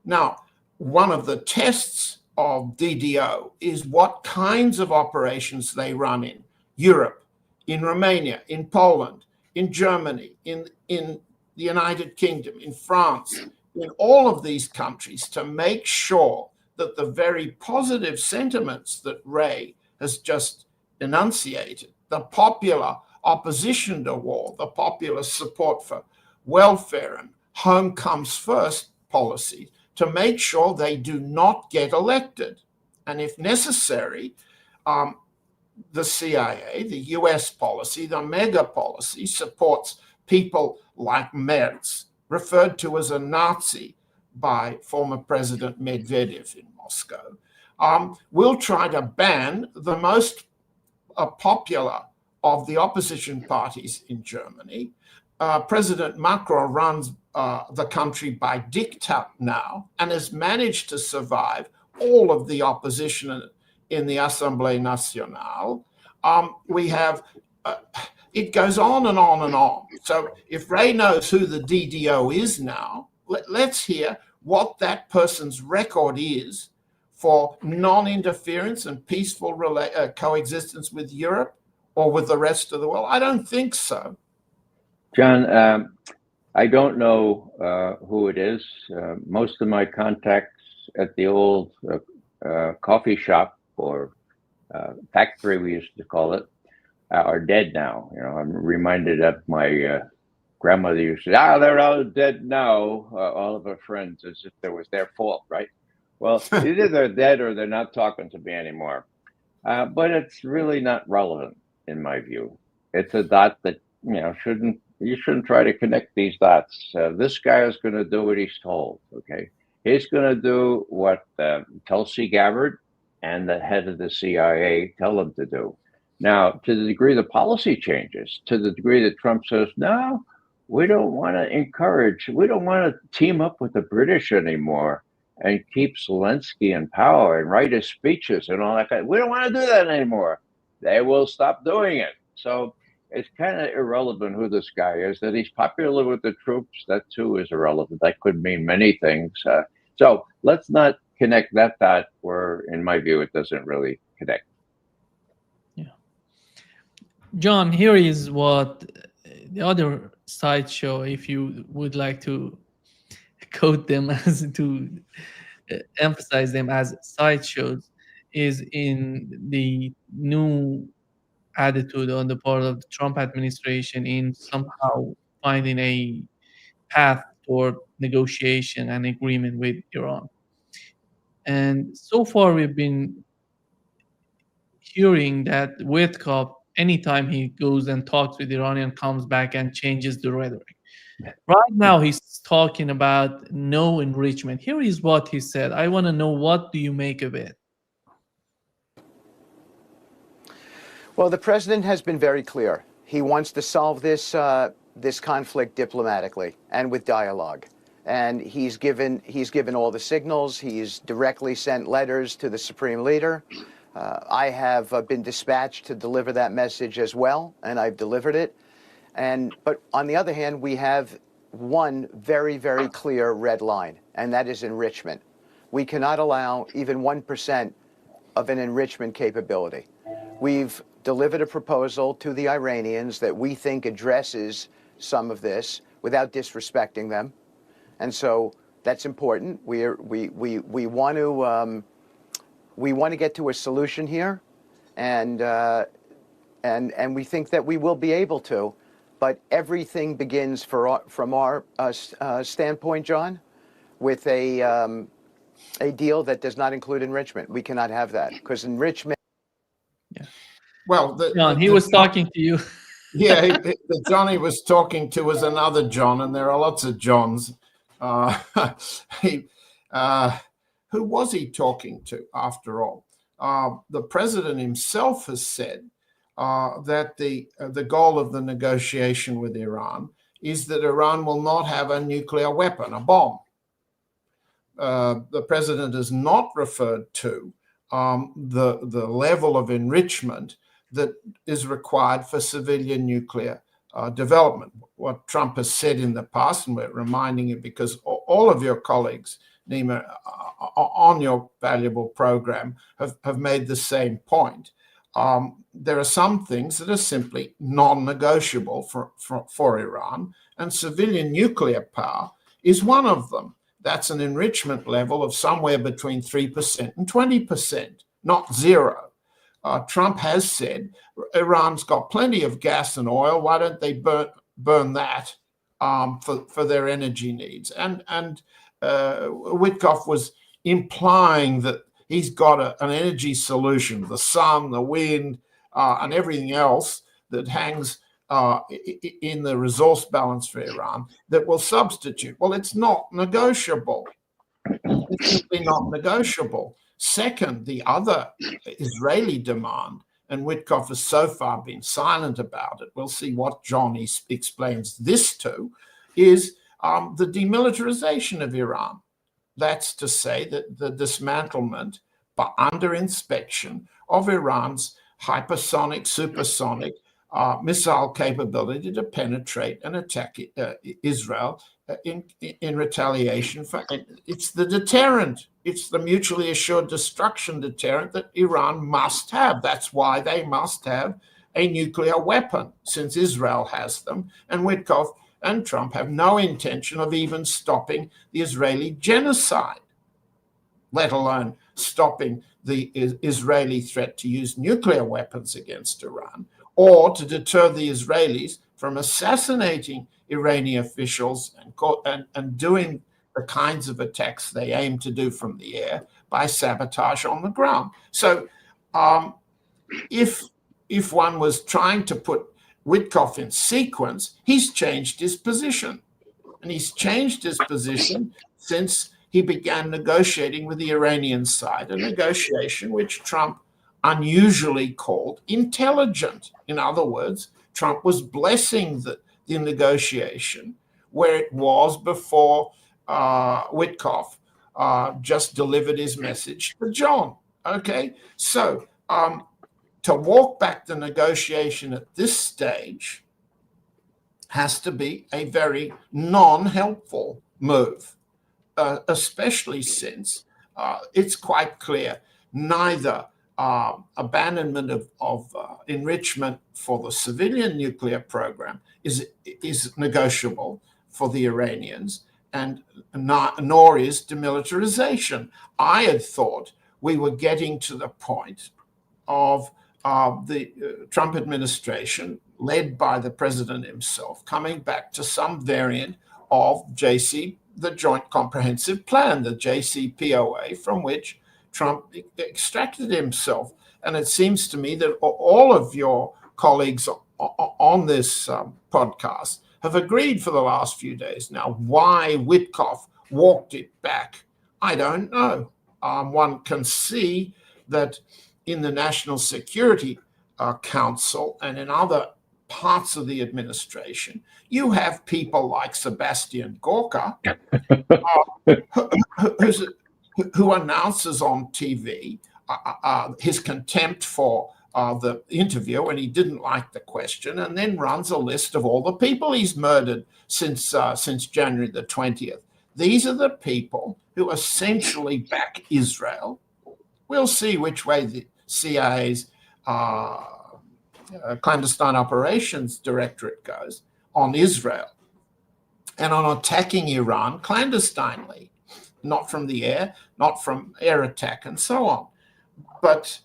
Now, one of the tests of DDO is what kinds of operations they run in Europe, in Romania, in Poland, in Germany, in the United Kingdom, in France, in all of these countries, to make sure that the very positive sentiments that Ray has just enunciated, the popular opposition to war, the popular support for welfare and home comes first policy, to make sure they do not get elected. And if necessary, the CIA, the US policy, the mega policy, supports people like Merz, referred to as a Nazi by former President Medvedev in Moscow, will try to ban the most popular of the opposition parties in Germany. President Macron runs the country by diktat now and has managed to survive all of the opposition in the Assemblée Nationale. We have, it goes on and on and on. So if Ray knows who the DDO is now, let's hear what that person's record is for non-interference and peaceful coexistence with Europe or with the rest of the world. I don't think so. John, I don't know who it is. Most of my contacts at the old coffee shop or factory, we used to call it, are dead now. You know, I'm reminded of my grandmother used to say, they're all dead now, all of her friends, as if it was their fault, right? Well, either they're dead or they're not talking to me anymore. But it's really not relevant in my view. It's a dot that, shouldn't you shouldn't try to connect these dots. This guy is going to do what he's told. Okay, he's going to do what Tulsi Gabbard and the head of the CIA tell him to do. Now, to the degree the policy changes, to the degree that Trump says, no, we don't want to team up with the British anymore and keep Zelensky in power and write his speeches and all that. We don't want to do that anymore. They will stop doing it. So it's kind of irrelevant who this guy is. That he's popular with the troops, that too is irrelevant. That could mean many things. So let's not connect that dot where, in my view, it doesn't really connect. Yeah. John, here is what the other sideshow, if you would like to quote them as to emphasize them as sideshows, is in the new attitude on the part of the Trump administration in somehow finding a path toward negotiation and agreement with Iran. And so far, we've been hearing that Witkoff, anytime he goes and talks with Iranian, comes back and changes the rhetoric. Right now, he's talking about no enrichment. Here is what he said. I want to know, what do you make of it? Well, the president has been very clear. He wants to solve this this conflict diplomatically and with dialogue. And he's given all the signals. He's directly sent letters to the supreme leader. I have been dispatched to deliver that message as well, and I've delivered it. But on the other hand, we have one very, very clear red line, and that is enrichment. We cannot allow even 1% of an enrichment capability. We've delivered a proposal to the Iranians that we think addresses some of this without disrespecting them. And so that's important. We want to get to a solution here, and we think that we will be able to. But everything begins from our standpoint, John, with a deal that does not include enrichment. We cannot have that, because enrichment. Yeah. Well, John, he was talking to you. Yeah, the John he was talking to was another John, and there are lots of Johns. Who was he talking to, after all? The president himself has said that the goal of the negotiation with Iran is that Iran will not have a nuclear weapon, a bomb. The president has not referred to the level of enrichment that is required for civilian nuclear development. What Trump has said in the past, and we're reminding you because all of your colleagues, Nima, on your valuable program have made the same point. There are some things that are simply non-negotiable for Iran, and civilian nuclear power is one of them. That's an enrichment level of somewhere between 3% and 20%, not zero. Trump has said Iran's got plenty of gas and oil. Why don't they burn that for their energy needs? And Witkoff was implying that he's got an energy solution, the sun, the wind, and everything else that hangs in the resource balance for Iran that will substitute. Well, it's not negotiable. It's simply not negotiable. Second, the other Israeli demand, and Witkoff has so far been silent about it, we'll see what John explains this to, is the demilitarization of Iran. That's to say that the dismantlement, but under inspection, of Iran's hypersonic, supersonic missile capability to penetrate and attack Israel in retaliation for it's the deterrent. It's the mutually assured destruction deterrent that Iran must have. That's why they must have a nuclear weapon, since Israel has them. And Witkoff and Trump have no intention of even stopping the Israeli genocide, let alone stopping the Israeli threat to use nuclear weapons against Iran, or to deter the Israelis from assassinating Iranian officials and doing the kinds of attacks they aim to do from the air by sabotage on the ground. So if one was trying to put Witkoff in sequence, he's changed his position. And he's changed his position since he began negotiating with the Iranian side, a negotiation which Trump unusually called intelligent. In other words, Trump was blessing the negotiation where it was before Witkoff just delivered his message to John. Okay, so to walk back the negotiation at this stage has to be a very non-helpful move, especially since it's quite clear neither abandonment of enrichment for the civilian nuclear program is negotiable for the Iranians, and nor is demilitarization. I had thought we were getting to the point of the Trump administration, led by the president himself, coming back to some variant of the Joint Comprehensive Plan, the JCPOA, from which Trump extracted himself. And it seems to me that all of your colleagues on this podcast have agreed for the last few days now. Why Witkoff walked it back, I don't know. One can see that in the National Security Council and in other parts of the administration, you have people like Sebastian Gorka, who announces on TV his contempt for the interview and he didn't like the question, and then runs a list of all the people he's murdered since January the 20th. These are the people who essentially back Israel. We'll see which way the CIA's clandestine operations directorate goes on Israel and on attacking Iran clandestinely, not from the air, not from air attack and so on. But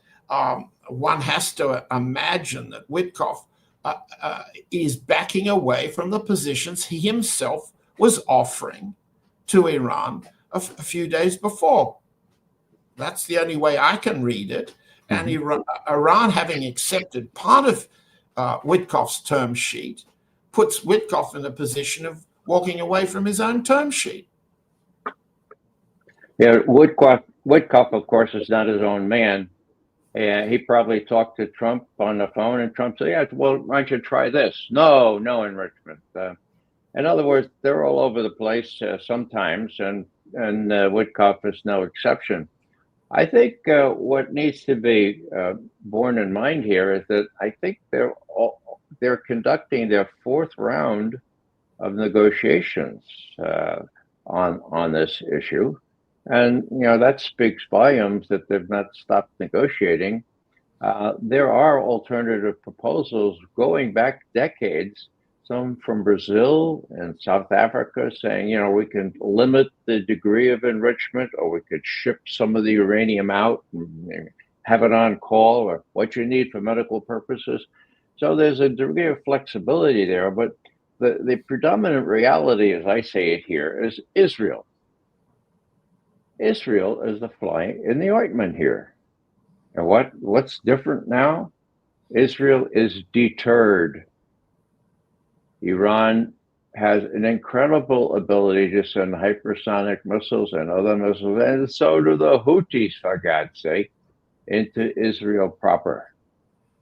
one has to imagine that Witkoff is backing away from the positions he himself was offering to Iran a few days before. That's the only way I can read it. And Iran, having accepted part of Witkoff's term sheet, puts Witkoff in a position of walking away from his own term sheet. Yeah, Witkoff, of course, is not his own man. And he probably talked to Trump on the phone, and Trump said, yeah, well, why don't you try this? No enrichment. In other words, they're all over the place sometimes, and Witkoff is no exception. I think what needs to be borne in mind here is that I think they're conducting their fourth round of negotiations on this issue, and that speaks volumes that they've not stopped negotiating. There are alternative proposals going back decades. Some from Brazil and South Africa saying, we can limit the degree of enrichment, or we could ship some of the uranium out and have it on call, or what you need for medical purposes. So there's a degree of flexibility there, but the predominant reality, as I say it here, is Israel. Israel is the fly in the ointment here. And what's different now? Israel is deterred. Iran has an incredible ability to send hypersonic missiles and other missiles, and so do the Houthis, for God's sake, into Israel proper.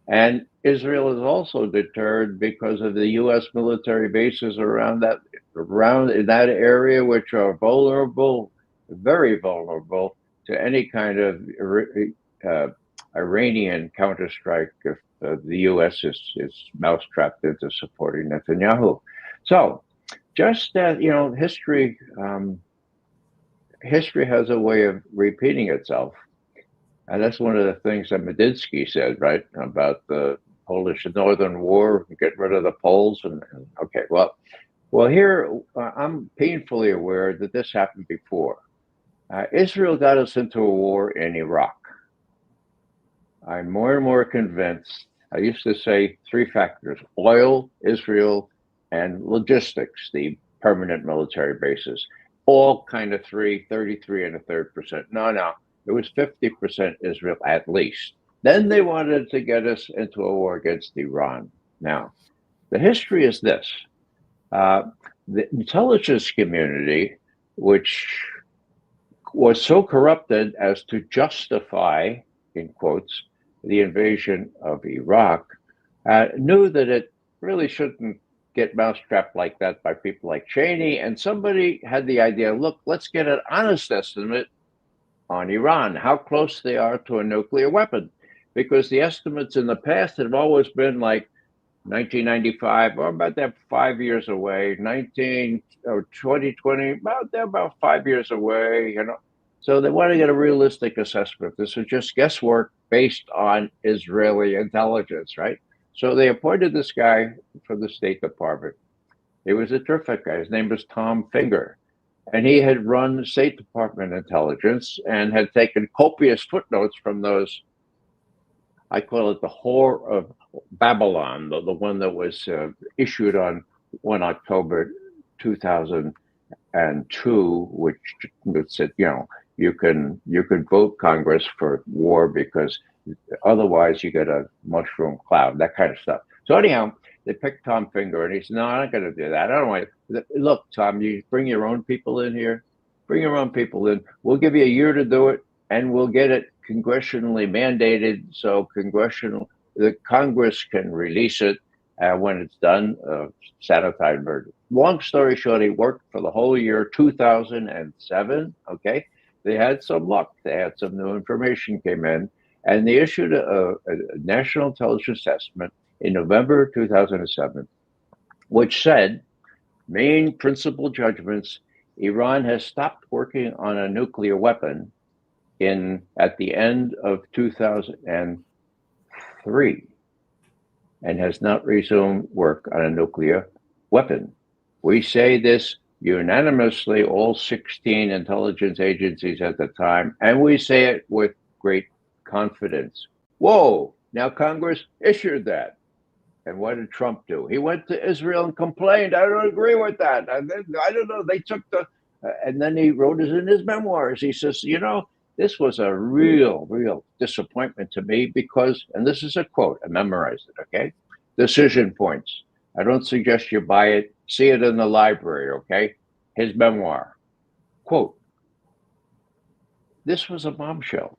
And Israel is also deterred because of the U.S. military bases around in that area, which are vulnerable, very vulnerable to any kind of Iranian counterstrike if the U.S. is mousetrapped into supporting Netanyahu. So, just that history has a way of repeating itself, and that's one of the things that Medinsky said, right, about the Polish Northern War, get rid of the Poles, and okay, well, here I'm painfully aware that this happened before. Israel got us into a war in Iraq. I'm more and more convinced. I used to say three factors: oil, Israel, and logistics, the permanent military bases. All kind of 33 and a third percent. No, it was 50% Israel at least. Then they wanted to get us into a war against Iran. Now, The history is this. The intelligence community, which was so corrupted as to justify, in quotes, the invasion of Iraq, knew that it really shouldn't get mousetrapped like that by people like Cheney. And somebody had the idea, look, let's get an honest estimate on Iran, how close they are to a nuclear weapon. Because the estimates in the past have always been like 1995, or about that 5 years away, 19 or 2020, about they're about 5 years away, you know. So they want to get a realistic assessment. This is just guesswork based on Israeli intelligence, right? So they appointed this guy for the State Department. He was a terrific guy. His name was Tom Finger. And he had run State Department intelligence and had taken copious footnotes from those, I call it the Whore of Babylon, the one that was issued on 1 October 2002, which said, you know, you can vote Congress for war because otherwise you get a mushroom cloud, that kind of stuff. So anyhow, they picked Tom Finger, and he said, no, I'm not going to do that. I don't want to. Look, Tom, you bring your own people in here. Bring your own people in. We'll give you a year to do it, and we'll get it congressionally mandated, so the Congress can release it when it's done, sanitized version. Long story short, he worked for the whole year 2007, okay? They had some luck. They had some new information came in, and they issued a national intelligence assessment in November 2007, which said, main principal judgments, Iran has stopped working on a nuclear weapon at the end of 2003 and has not resumed work on a nuclear weapon. We say this unanimously, all 16 intelligence agencies at the time, and we say it with great confidence. Whoa, now Congress issued that. And what did Trump do? He went to Israel and complained, I don't agree with that. I don't know, they took and then he wrote it in his memoirs. He says, you know, this was a real disappointment to me because, and this is a quote, I memorized it, okay? Decision points. I don't suggest you buy it. See it in the library, okay? His memoir. Quote, this was a bombshell.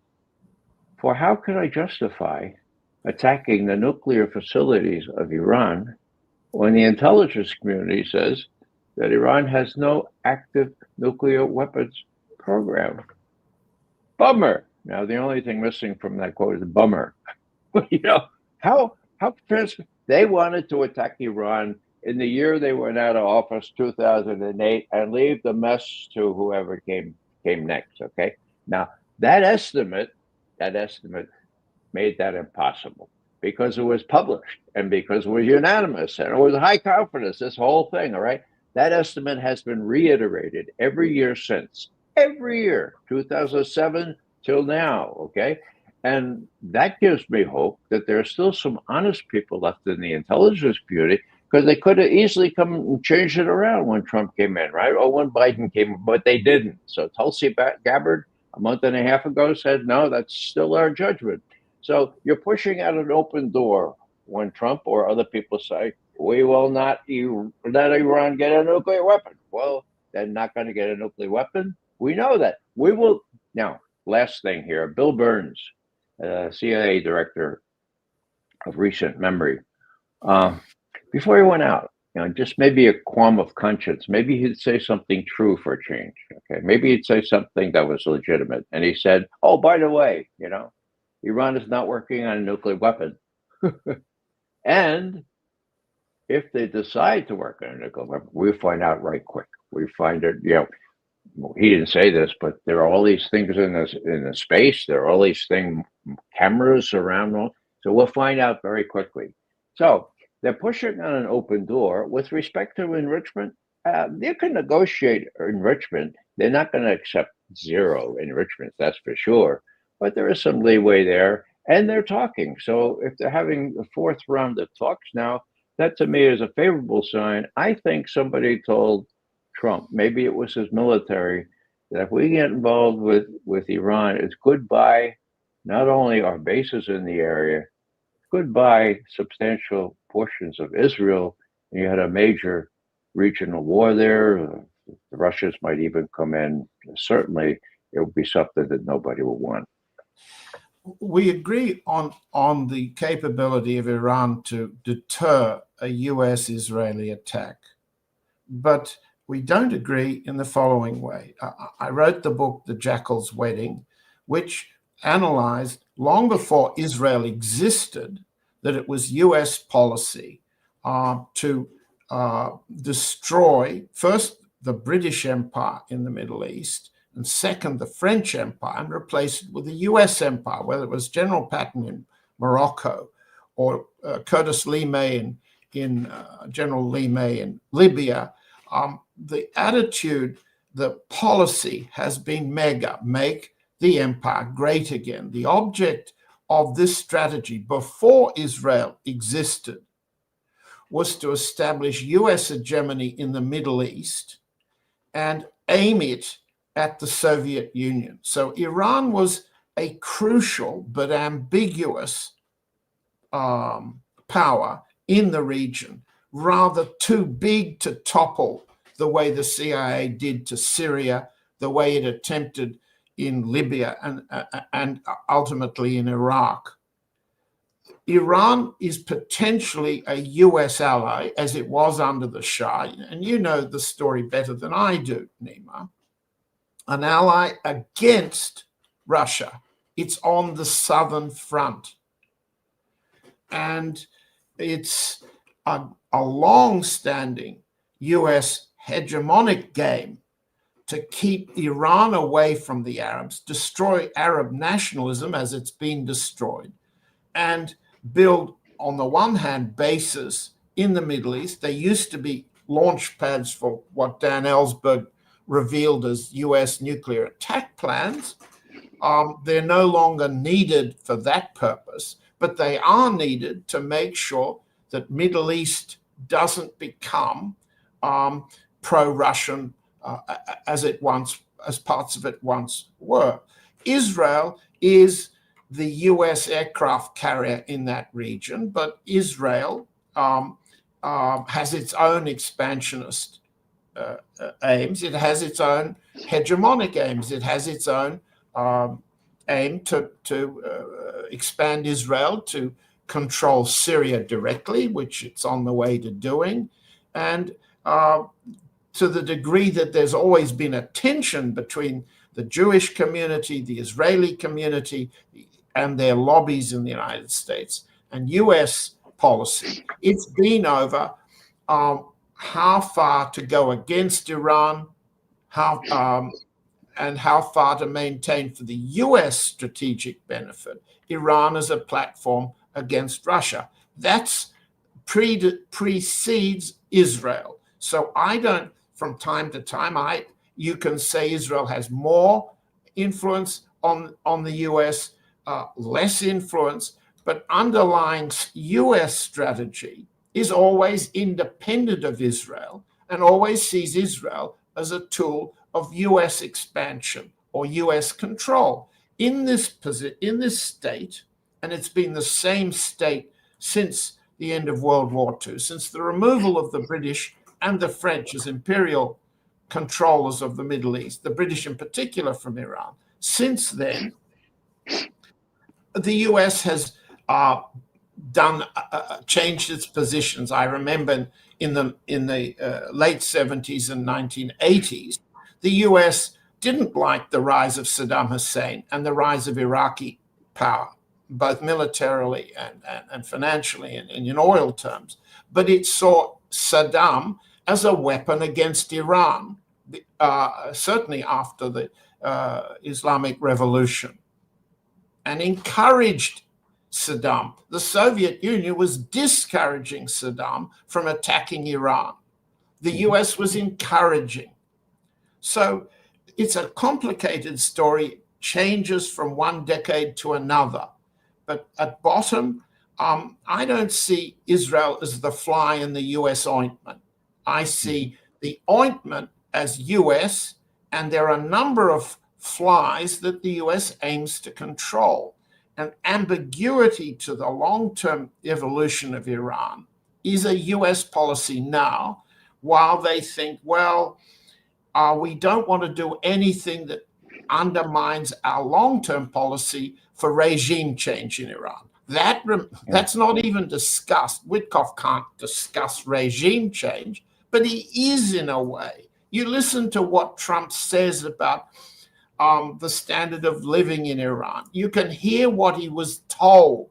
For how could I justify attacking the nuclear facilities of Iran when the intelligence community says that Iran has no active nuclear weapons program? Bummer. Now, the only thing missing from that quote is bummer. You know, how they wanted to attack Iran in the year they went out of office, 2008, and leave the mess to whoever came next, okay? Now, that estimate made that impossible because it was published and because it was unanimous and it was high confidence, this whole thing, all right? That estimate has been reiterated every year since. Every year, 2007 till now, okay? And that gives me hope that there are still some honest people left in the intelligence community because they could have easily come and changed it around when Trump came in, right? Or when Biden came, but they didn't. So Tulsi Gabbard, a month and a half ago, said, no, that's still our judgment. So you're pushing out an open door when Trump or other people say, we will not let Iran get a nuclear weapon. Well, they're not going to get a nuclear weapon. We know that. We will. Now, last thing here, Bill Burns, CIA director of recent memory, before he went out, you know, just maybe a qualm of conscience, maybe he'd say something true for a change. Okay, maybe he'd say something that was legitimate. And he said, oh, by the way, you know, Iran is not working on a nuclear weapon. And if they decide to work on a nuclear weapon, we find out right quick. We find it, you know, he didn't say this, but there are all these things in the space. There are all these cameras around. So we'll find out very quickly. So they're pushing on an open door with respect to enrichment. They can negotiate enrichment. They're not going to accept zero enrichment, that's for sure. But there is some leeway there, and they're talking. So if they're having the fourth round of talks now, that to me is a favorable sign. I think somebody told Trump, maybe it was his military, that if we get involved with Iran, it's goodbye, not only our bases in the area, goodbye substantial portions of Israel, and you had a major regional war there. The Russians might even come in. Certainly, it would be something that nobody would want. We agree on the capability of Iran to deter a US-Israeli attack, but we don't agree in the following way. I wrote the book, The Jackal's Wedding, which analyzed long before Israel existed that it was US policy to destroy first the British Empire in the Middle East, and second the French Empire, and replace it with the US Empire, whether it was General Patton in Morocco or Curtis LeMay in General LeMay in Libya. The attitude, the policy has been make the empire great again. The object of this strategy before Israel existed was to establish US hegemony in the Middle East and aim it at the Soviet Union. So Iran was a crucial but ambiguous power in the region, rather too big to topple the way the CIA did to Syria, the way it attempted in Libya and ultimately in Iraq. Iran is potentially a US ally, as it was under the Shah, and you know the story better than I do, Nima. An ally against Russia. It's on the southern front. And it's a long-standing US hegemonic game to keep Iran away from the Arabs, destroy Arab nationalism as it's been destroyed, and build, on the one hand, bases in the Middle East. They used to be launch pads for what Dan Ellsberg revealed as US nuclear attack plans. They're no longer needed for that purpose, but they are needed to make sure that Middle East doesn't become pro-Russian as parts of it once were. Israel is the US aircraft carrier in that region, but Israel has its own expansionist aims. It has its own hegemonic aims. It has its own aim to expand Israel, to control Syria directly, which it's on the way to doing. And to the degree that there's always been a tension between the Jewish community, the Israeli community, and their lobbies in the United States and US policy, it's been over how far to go against Iran, and how far to maintain for the US strategic benefit Iran as a platform against Russia. That's precedes Israel. So I don't, from time to time, you can say Israel has more influence on the US, less influence, but underlying US strategy is always independent of Israel and always sees Israel as a tool of US expansion or US control. In this state, and it's been the same state since the end of World War II, since the removal of the British and the French as imperial controllers of the Middle East, the British in particular from Iran. Since then, the US has changed its positions. I remember in the late 70s and 1980s, the US didn't like the rise of Saddam Hussein and the rise of Iraqi power, both militarily and financially and in oil terms. But it saw Saddam as a weapon against Iran, certainly after the Islamic Revolution, and encouraged Saddam. The Soviet Union was discouraging Saddam from attacking Iran. The US was encouraging. So it's a complicated story, changes from one decade to another. But at bottom, I don't see Israel as the fly in the US ointment. I see the ointment as US, and there are a number of flies that the US aims to control. And ambiguity to the long-term evolution of Iran is a US policy now, while they think, well, we don't want to do anything that undermines our long-term policy for regime change in Iran. That's not even discussed. Witkoff can't discuss regime change, but he is in a way. You listen to what Trump says about the standard of living in Iran. You can hear what he was told,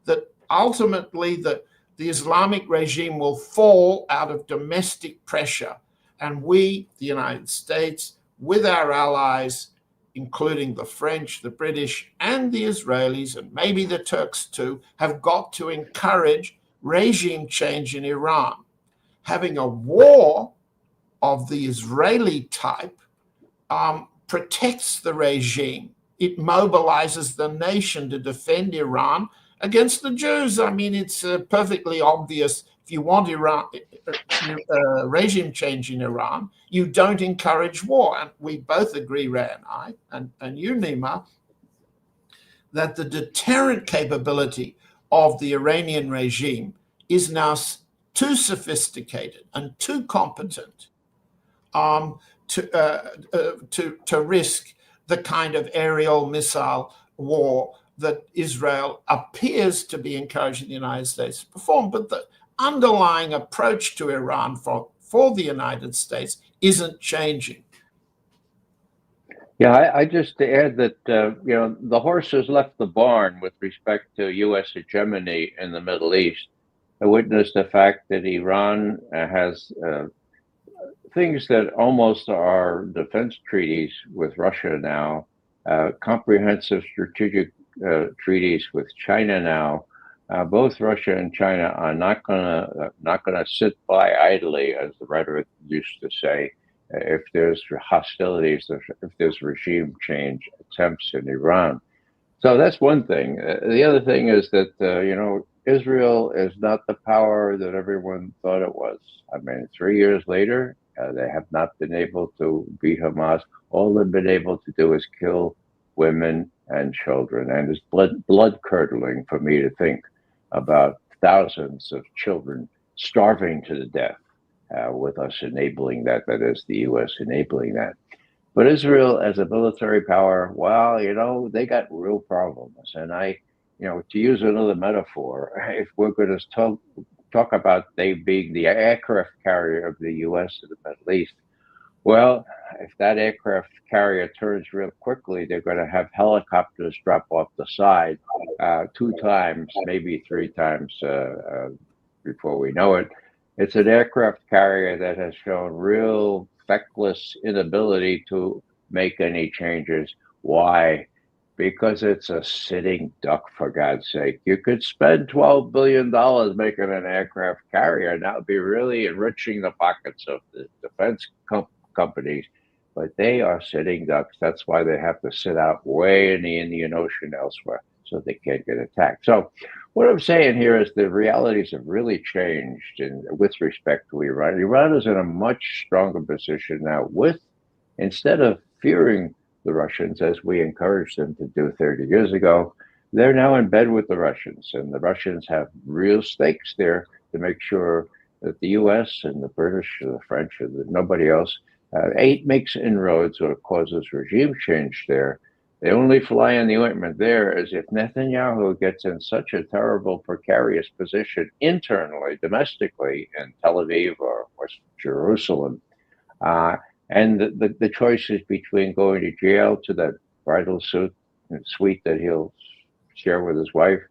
that ultimately the Islamic regime will fall out of domestic pressure. And we, the United States, with our allies, including the French, the British, and the Israelis, and maybe the Turks too, have got to encourage regime change in Iran. Having a war of the Israeli type protects the regime. It mobilizes the nation to defend Iran against the Jews. I mean, it's perfectly obvious. If you want regime change in Iran, you don't encourage war. And we both agree, Ray and you, Nima, that the deterrent capability of the Iranian regime is now too sophisticated and too competent to risk the kind of aerial missile war that Israel appears to be encouraging the United States to perform. But the underlying approach to Iran for the United States isn't changing. Yeah, I just to add that the horse has left the barn with respect to U.S. hegemony in the Middle East. I witnessed the fact that Iran has things that almost are defense treaties with Russia now, comprehensive strategic treaties with China now. Both Russia and China are not gonna sit by idly, as the rhetoric used to say, if there's hostilities, if there's regime change attempts in Iran. So that's one thing. The other thing is that Israel is not the power that everyone thought it was. I mean, 3 years later, they have not been able to beat Hamas. All they've been able to do is kill women and children, and it's blood curdling for me to think about thousands of children starving to the death with us enabling that. That is, the U.S. enabling that. But Israel, as a military power, well, they got real problems. And to use another metaphor, if we're going to talk about they being the aircraft carrier of the U.S. in the Middle East, well, if that aircraft carrier turns real quickly, they're going to have helicopters drop off the side 2 times, maybe 3 times before we know it. It's an aircraft carrier that has shown real feckless inability to make any changes. Why? Because it's a sitting duck, for God's sake. You could spend $12 billion making an aircraft carrier, and that would be really enriching the pockets of the defense companies. But they are sitting ducks. That's why they have to sit out way in the Indian Ocean elsewhere, so they can't get attacked. So what I'm saying here is the realities have really changed with respect to Iran. Iran is in a much stronger position now instead of fearing the Russians, as we encouraged them to do 30 years ago, they're now in bed with the Russians, and the Russians have real stakes there to make sure that the U.S. and the British or the French or nobody else makes inroads or causes regime change there. The only fly in the ointment there is if Netanyahu gets in such a terrible, precarious position internally, domestically, in Tel Aviv or West Jerusalem, and the choice is between going to jail to that bridal suite that he'll share with his wife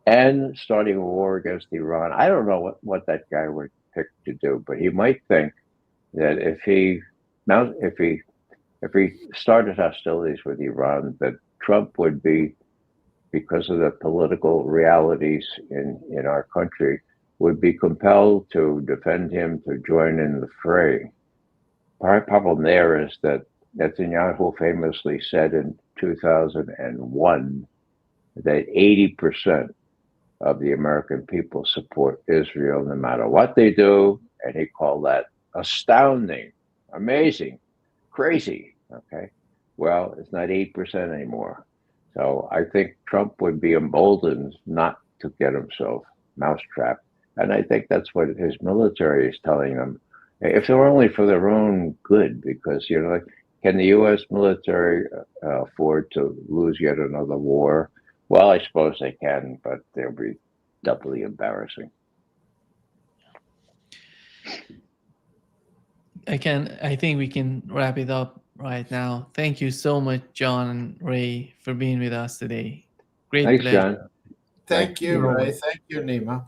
and starting a war against Iran. I don't know what that guy would pick to do, but he might think that if he started hostilities with Iran, that Trump would be, because of the political realities in our country, would be compelled to defend him, to join in the fray. Our problem there is that Netanyahu famously said in 2001 that 80% of the American people support Israel no matter what they do, and he called that astounding, amazing, crazy. Okay, well, it's not 8% anymore. So I think Trump would be emboldened not to get himself mousetrapped And I think that's what his military is telling them. If they're only for their own good, because, like, can the U.S. military afford to lose yet another war? Well, I suppose they can, but they'll be doubly embarrassing. I think we can wrap it up right now. Thank you so much, John and Ray, for being with us today. Great Thanks, pleasure. John. Thank you, Nima. Ray. Thank you, Nima.